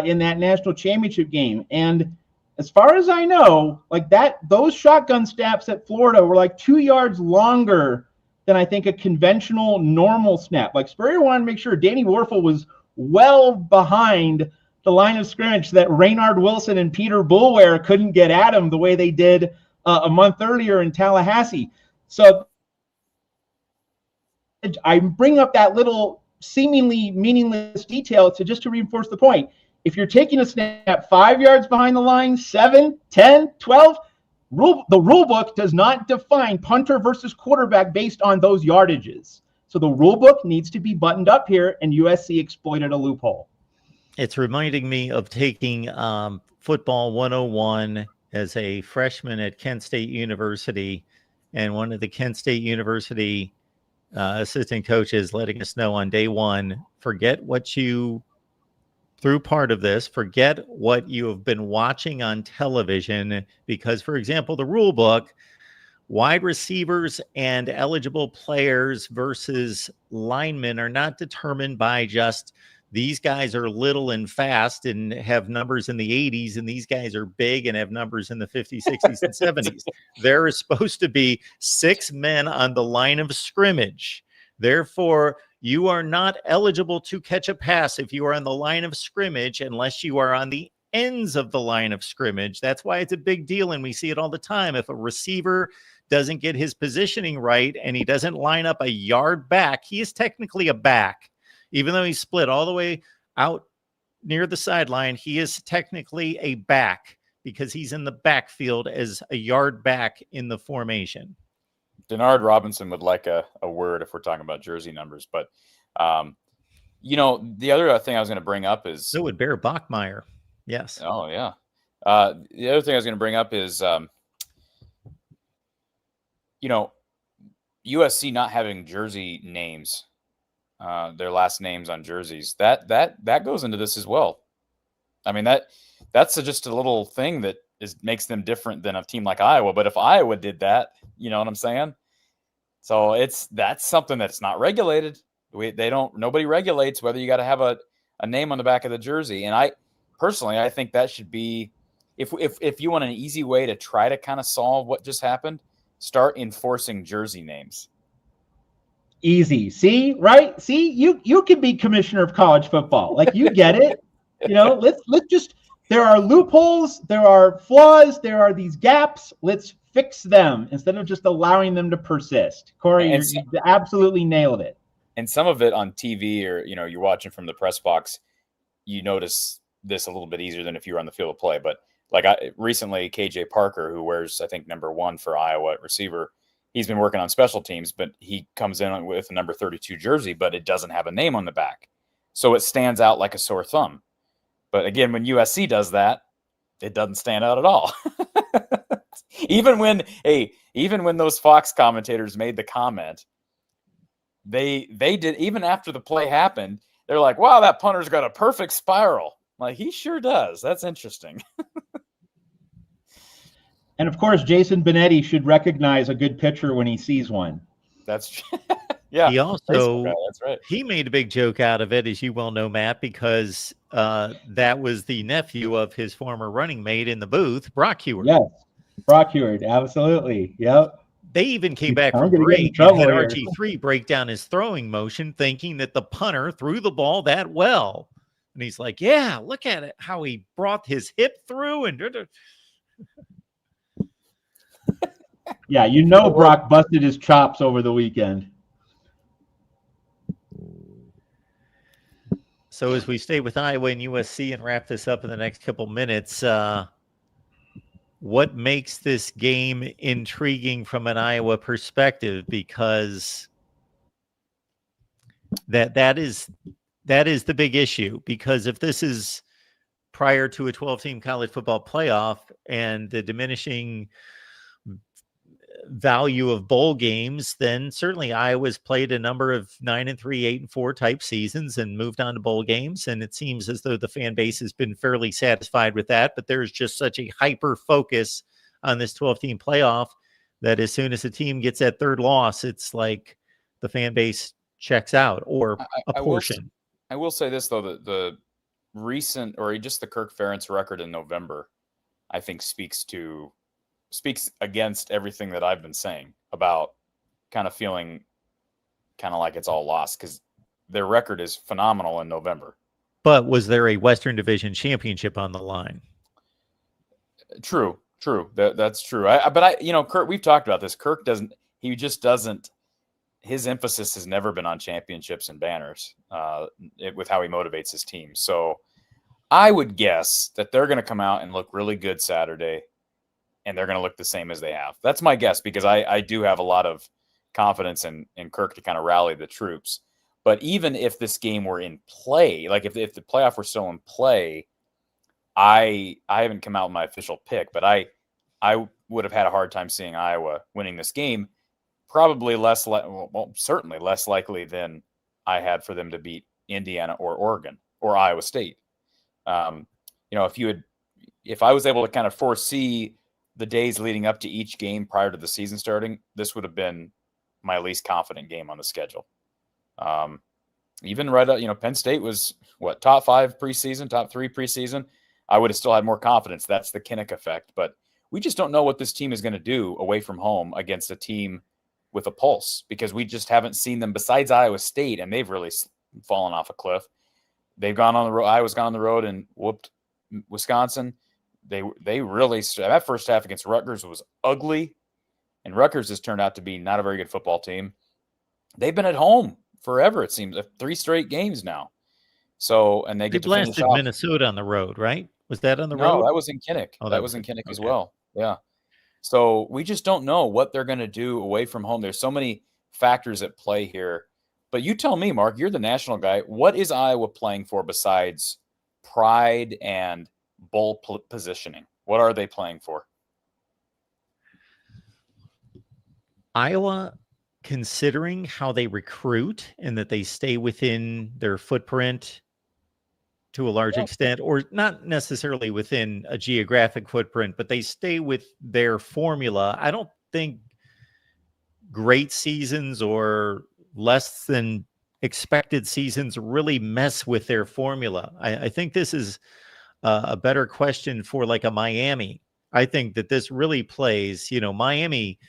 in that national championship game. And as far as I know, like those shotgun snaps at Florida were like 2 yards longer than I think a conventional normal snap. Like Spurrier wanted to make sure Danny Werfel was well behind the line of scrimmage so that Raynard Wilson and Peter Boulware couldn't get at him the way they did a month earlier in Tallahassee. So I bring up that little seemingly meaningless detail to reinforce the point. If you're taking a snap 5 yards behind the line, 7, 10, 12, the rule book does not define punter versus quarterback based on those yardages. So the rule book needs to be buttoned up here, and USC exploited a loophole.
It's reminding me of taking football 101 as a freshman at Kent State University, and one of the Kent State University assistant coaches letting us know on day one, forget what you through part of this, forget what you have been watching on television, because, for example, the rule book, wide receivers and eligible players versus linemen are not determined by just these guys are little and fast and have numbers in the 80s, and these guys are big and have numbers in the 50s, 60s, and 70s. There is supposed to be 6 men on the line of scrimmage. Therefore, you are not eligible to catch a pass if you are on the line of scrimmage unless you are on the ends of the line of scrimmage. That's why it's a big deal, and we see it all the time. If a receiver doesn't get his positioning right and he doesn't line up a yard back, he is technically a back. Even though he's split all the way out near the sideline, he is technically a back because he's in the backfield as a yard back in the formation.
Denard Robinson would like a word if we're talking about jersey numbers. But, the other thing I was going to bring up is...
So would Bear Bachmeier. Yes.
Oh, yeah. The other thing I was going to bring up is, USC not having jersey names, their last names on jerseys. That goes into this as well. I mean, that's just a little thing that makes them different than a team like Iowa. But if Iowa did that, you know what I'm saying? So that's something that's not regulated. Nobody regulates whether you got to have a name on the back of the jersey. And I think that should be, if you want an easy way to try to kind of solve what just happened, start enforcing jersey names.
Easy. See, right? See, you can be commissioner of college football. Like, you get it. Let's just, there are loopholes, there are flaws, there are these gaps. Let's fix them instead of just allowing them to persist. Corey, you absolutely nailed it.
And some of it on TV, or you're watching from the press box, you notice this a little bit easier than if you were on the field of play. But recently, KJ Parker, who wears, I think, number 1 for Iowa at receiver, he's been working on special teams, but he comes in with a number 32 jersey, but it doesn't have a name on the back. So it stands out like a sore thumb. But again, when USC does that, it doesn't stand out at all. Even when those Fox commentators made the comment, they did, even after the play happened, they're like, wow, that punter's got a perfect spiral. Like, he sure does. That's interesting.
And of course, Jason Benetti should recognize a good pitcher when he sees one.
That's yeah.
He also,
that's right.
He made a big joke out of it, as you well know, Matt, because that was the nephew of his former running mate in the booth, Brock Heward.
Yes, Brock Heward, absolutely. Yep.
They even came back from break and had RG3 break down his throwing motion, thinking that the punter threw the ball that well. And he's like, yeah, look at it, how he brought his hip through. And
yeah, Brock busted his chops over the weekend.
So as we stay with Iowa and USC and wrap this up in the next couple minutes, what makes this game intriguing from an Iowa perspective? Because that is the big issue. Because if this is prior to a 12-team college football playoff and the diminishing value of bowl games, then certainly Iowa's played a number of 9-3, 8-4 type seasons and moved on to bowl games. And it seems as though the fan base has been fairly satisfied with that. But there's just such a hyper focus on this 12-team playoff that as soon as a team gets that third loss, it's like the fan base checks out, or a portion.
I will say this, though, that the recent, or just the Kirk Ferentz record in November, I think speaks against everything that I've been saying about kind of feeling kind of like it's all lost, because their record is phenomenal in November.
But was there a Western Division championship on the line?
True. That's true. Kirk, we've talked about this. Kirk doesn't, his emphasis has never been on championships and banners with how he motivates his team. So I would guess that they're going to come out and look really good Saturday, and they're going to look the same as they have. That's my guess, because I do have a lot of confidence in Kirk to kind of rally the troops. But even if this game were in play, like if the playoff were still in play, I haven't come out with my official pick, but I would have had a hard time seeing Iowa winning this game. Probably certainly less likely than I had for them to beat Indiana or Oregon or Iowa State. If I was able to kind of foresee the days leading up to each game prior to the season starting, this would have been my least confident game on the schedule. Even Penn State was top 5 preseason, top 3 preseason. I would have still had more confidence. That's the Kinnick effect. But we just don't know what this team is going to do away from home against a team with a pulse, because we just haven't seen them besides Iowa State, and they've really fallen off a cliff. They've gone on the road. Iowa's gone on the road and whooped Wisconsin. They really, that first half against Rutgers was ugly, and Rutgers has turned out to be not a very good football team. They've been at home forever, it seems, 3 straight games now. So, and they get to
blasted Minnesota on the road, right? Was that on the road?
No, that was in Kinnick.
Oh,
that was in Kinnick as well. Yeah. So we just don't know what they're going to do away from home. There's so many factors at play here. But you tell me, Mark, you're the national guy. What is Iowa playing for besides pride and bowl positioning? What are they playing for?
Iowa, considering how they recruit and that they stay within their footprint to a large extent, or not necessarily within a geographic footprint, but they stay with their formula. I don't think great seasons or less than expected seasons really mess with their formula. I think this is a better question for like a Miami. I think that this really plays, Miami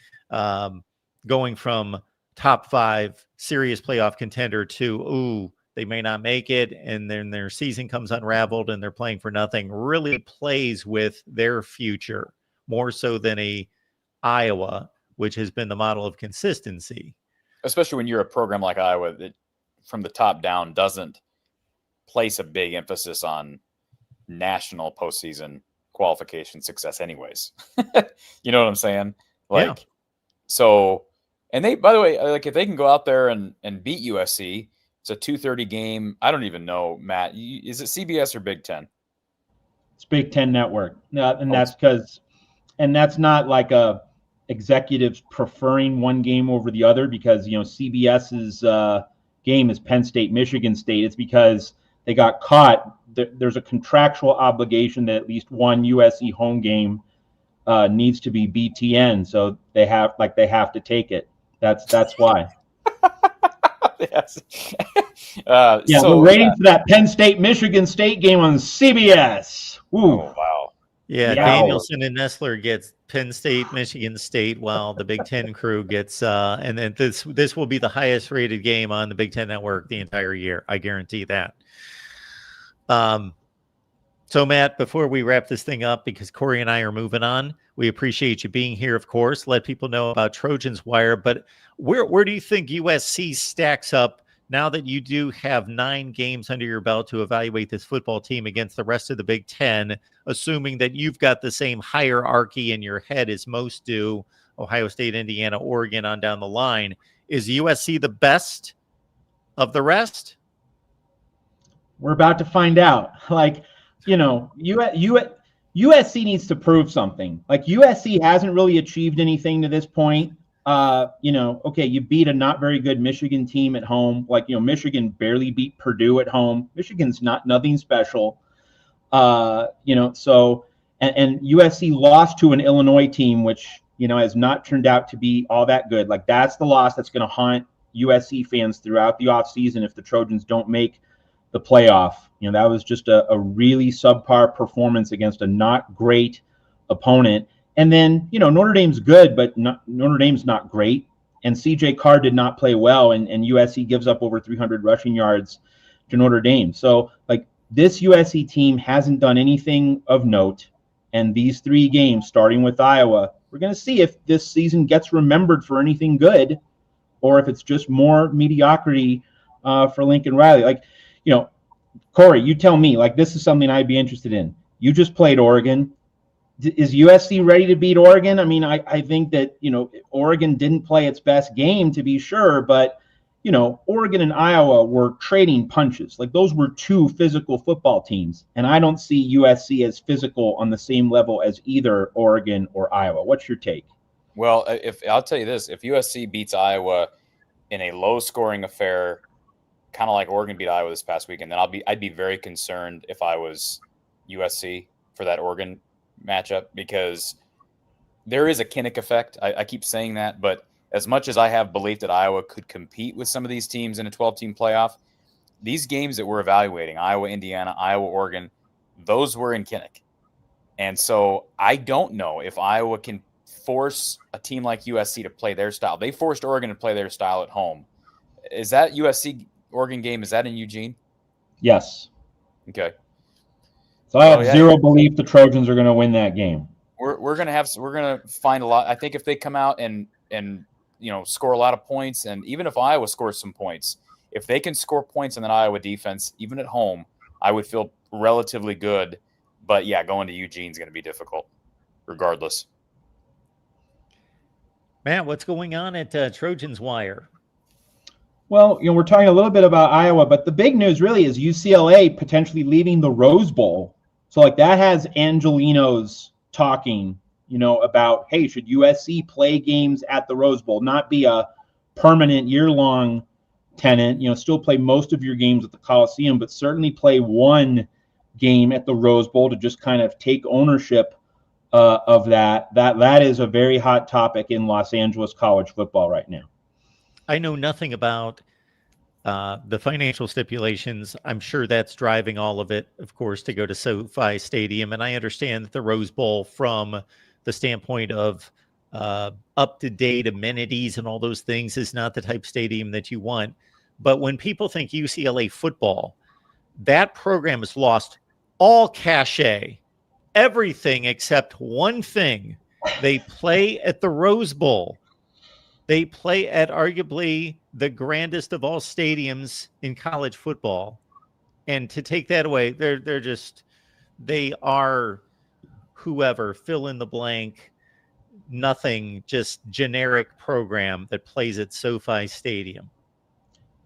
going from top 5 serious playoff contender to, they may not make it, and then their season comes unraveled and they're playing for nothing, really plays with their future more so than a Iowa, which has been the model of consistency.
Especially when you're a program like Iowa that from the top down doesn't place a big emphasis on national postseason qualification success anyways. You know what I'm saying? Like,
Yeah.
so, and they, by the way, like if they can go out there and beat USC, it's a 2:30 game. I don't even know, Matt, is it CBS or Big Ten?
It's Big Ten Network. And
Oh,
that's because, and that's not like a executives preferring one game over the other because, CBS's game is Penn State, Michigan State. It's because they got caught. There's a contractual obligation that at least one USC home game needs to be BTN. So they have to take it. That's why.
yes.
We're waiting for that Penn State, Michigan State game on CBS. Ooh.
Oh, wow.
Yeah,
Yeah.
Danielson and Nestler gets Penn State, Michigan State, while the Big Ten crew gets, and then this will be the highest rated game on the Big Ten Network the entire year. I guarantee that. So Matt, before we wrap this thing up, because Corey and I are moving on, we appreciate you being here, of course. Let people know about Trojans Wire, but where do you think USC stacks up now that you do have 9 games under your belt to evaluate this football team against the rest of the Big Ten, assuming that you've got the same hierarchy in your head as most do, Ohio State, Indiana, Oregon on down the line? Is USC the best of the rest?
We're about to find out. USC needs to prove something. Like USC hasn't really achieved anything to this point. Okay, you beat a not very good Michigan team at home. Michigan barely beat Purdue at home. Michigan's nothing special. So USC lost to an Illinois team, which, has not turned out to be all that good. Like that's the loss that's going to haunt USC fans throughout the offseason if the Trojans don't make the playoff. That was just a really subpar performance against a not great opponent. And then, Notre Dame's good, but Notre Dame's not great. And CJ Carr did not play well, and USC gives up over 300 rushing yards to Notre Dame. So, this USC team hasn't done anything of note. And these 3 games, starting with Iowa, we're going to see if this season gets remembered for anything good or if it's just more mediocrity for Lincoln Riley. Corey, you tell me, this is something I'd be interested in. You just played Oregon. Is USC ready to beat Oregon? I mean, I think that, Oregon didn't play its best game to be sure, but, Oregon and Iowa were trading punches. Those were 2 physical football teams. And I don't see USC as physical on the same level as either Oregon or Iowa. What's your take?
Well, if I'll tell you this, if USC beats Iowa in a low scoring affair, kind of like Oregon beat Iowa this past weekend, then I'd be very concerned if I was USC for that Oregon matchup, because there is a Kinnick effect. I keep saying that, but as much as I have belief that Iowa could compete with some of these teams in a 12-team playoff, these games that we're evaluating, Iowa, Indiana, Iowa, Oregon, those were in Kinnick. And so I don't know if Iowa can force a team like USC to play their style. They forced Oregon to play their style at home. Is that USC Oregon game? Is that in Eugene?
Yes.
Okay.
So I have zero belief the Trojans are going to win that game.
We're gonna find a lot. I think if they come out and score a lot of points, and even if Iowa scores some points, if they can score points in that Iowa defense, even at home, I would feel relatively good. But yeah, going to Eugene is going to be difficult, regardless.
Matt, what's going on at Trojans Wire?
Well, we're talking a little bit about Iowa, but the big news really is UCLA potentially leaving the Rose Bowl. So that has Angelinos talking, about, hey, should USC play games at the Rose Bowl, not be a permanent year-long tenant, still play most of your games at the Coliseum, but certainly play one game at the Rose Bowl to just kind of take ownership of that. That is a very hot topic in Los Angeles college football right now.
I know nothing about the financial stipulations. I'm sure that's driving all of it, of course, to go to SoFi Stadium. And I understand that the Rose Bowl, from the standpoint of up-to-date amenities and all those things, is not the type stadium that you want. But when people think UCLA football, that program has lost all cachet, everything except one thing. They play at the Rose Bowl. They play at arguably the grandest of all stadiums in college football. And to take that away, they're they are whoever, fill in the blank, nothing, just generic program that plays at SoFi Stadium.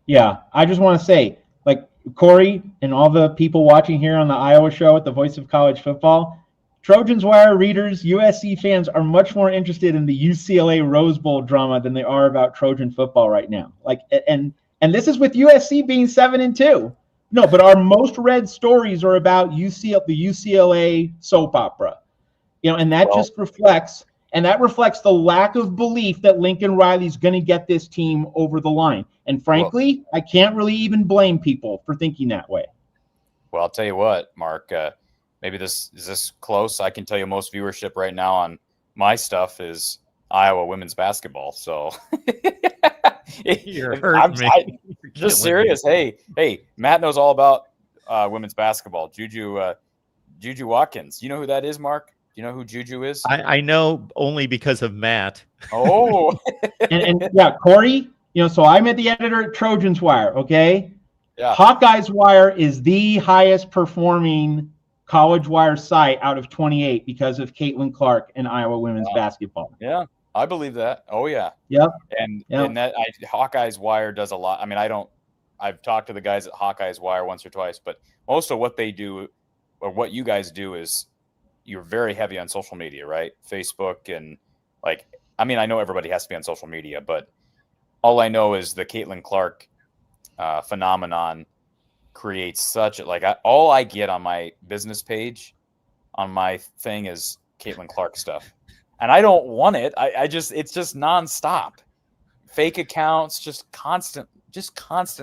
Yeah, I just want to say, like Corey and all the people watching here on the Iowa show at the Voice of College Football, Trojans Wire readers, USC fans are much more interested in the UCLA Rose Bowl drama than they are about Trojan football right now. Like, and this is with USC being 7-2. No, but our most read stories are about the UCLA soap opera. And that just reflects the lack of belief that Lincoln Riley's going to get this team over the line. And frankly, I can't really even blame people for thinking that way.
Well, I'll tell you what, Mark, maybe is this close? I can tell you most viewership right now on my stuff is Iowa women's basketball. So
You're hurting me.
Just serious. Me. Hey, Matt knows all about women's basketball. Juju Watkins. You know who that is, Mark? You know who Juju is?
I know only because of Matt.
Oh,
and yeah, Corey. So I'm at the editor at Trojans Wire. Okay.
Yeah.
Hawkeyes Wire is the highest performing College Wire site out of 28 because of Caitlin Clark and Iowa women's basketball.
Yeah, I believe that. Oh yeah.
Yep.
And that Hawkeyes Wire does a lot. I mean, I've talked to the guys at Hawkeyes Wire once or twice, but most of what they do or what you guys do is you're very heavy on social media, right? Facebook and I know everybody has to be on social media, but all I know is the Caitlin Clark phenomenon creates such all I get on my business page on my thing is Caitlin Clark stuff. And I don't want it. It's just nonstop. Fake accounts, just constant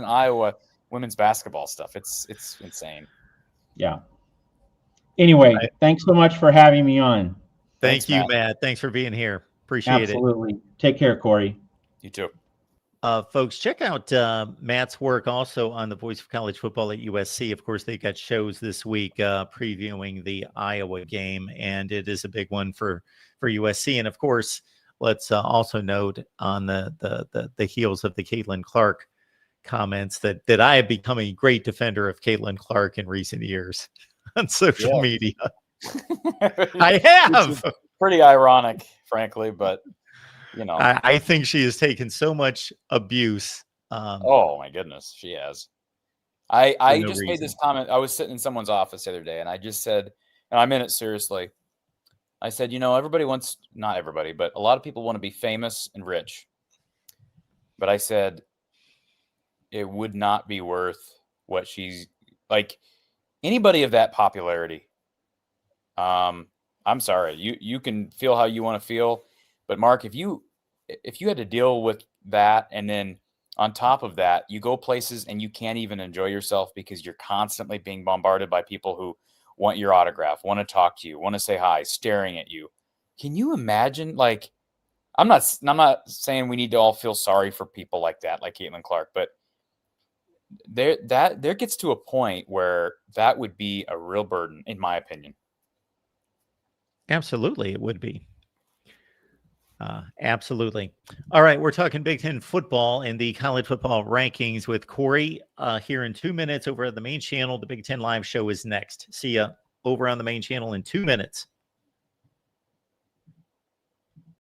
Iowa women's basketball stuff. It's insane.
Yeah. Anyway, thanks so much for having me on.
Thanks, Matt. Thanks for being here. Appreciate it.
Absolutely. Take care, Corey.
You too.
Folks, check out Matt's work also on the Voice of College Football at USC. Of course, they got shows this week previewing the Iowa game, and it is a big one for USC. And of course, let's also note on the heels of the Caitlin Clark comments that I have become a great defender of Caitlin Clark in recent years on social media. I have.
Pretty ironic, frankly, but
I think she has taken so much abuse.
Oh my goodness, she has. I just made this comment. I was sitting in someone's office the other day, and I just said, and I meant it seriously. I said, everybody wants, not everybody, but a lot of people want to be famous and rich. But I said, it would not be worth what she's like. Anybody of that popularity, I'm sorry. You can feel how you want to feel, but Mark, if you had to deal with that, and then on top of that, you go places and you can't even enjoy yourself because you're constantly being bombarded by people who want your autograph, want to talk to you, want to say hi, staring at you. Can you imagine? I'm not saying we need to all feel sorry for people like that, like Caitlin Clark, but there gets to a point where that would be a real burden, in my opinion.
Absolutely, it would be. Absolutely. All right, we're talking Big Ten football and the college football rankings with Corey here in 2 minutes over at the main channel. The Big Ten Live show is next. See ya over on the main channel in 2 minutes.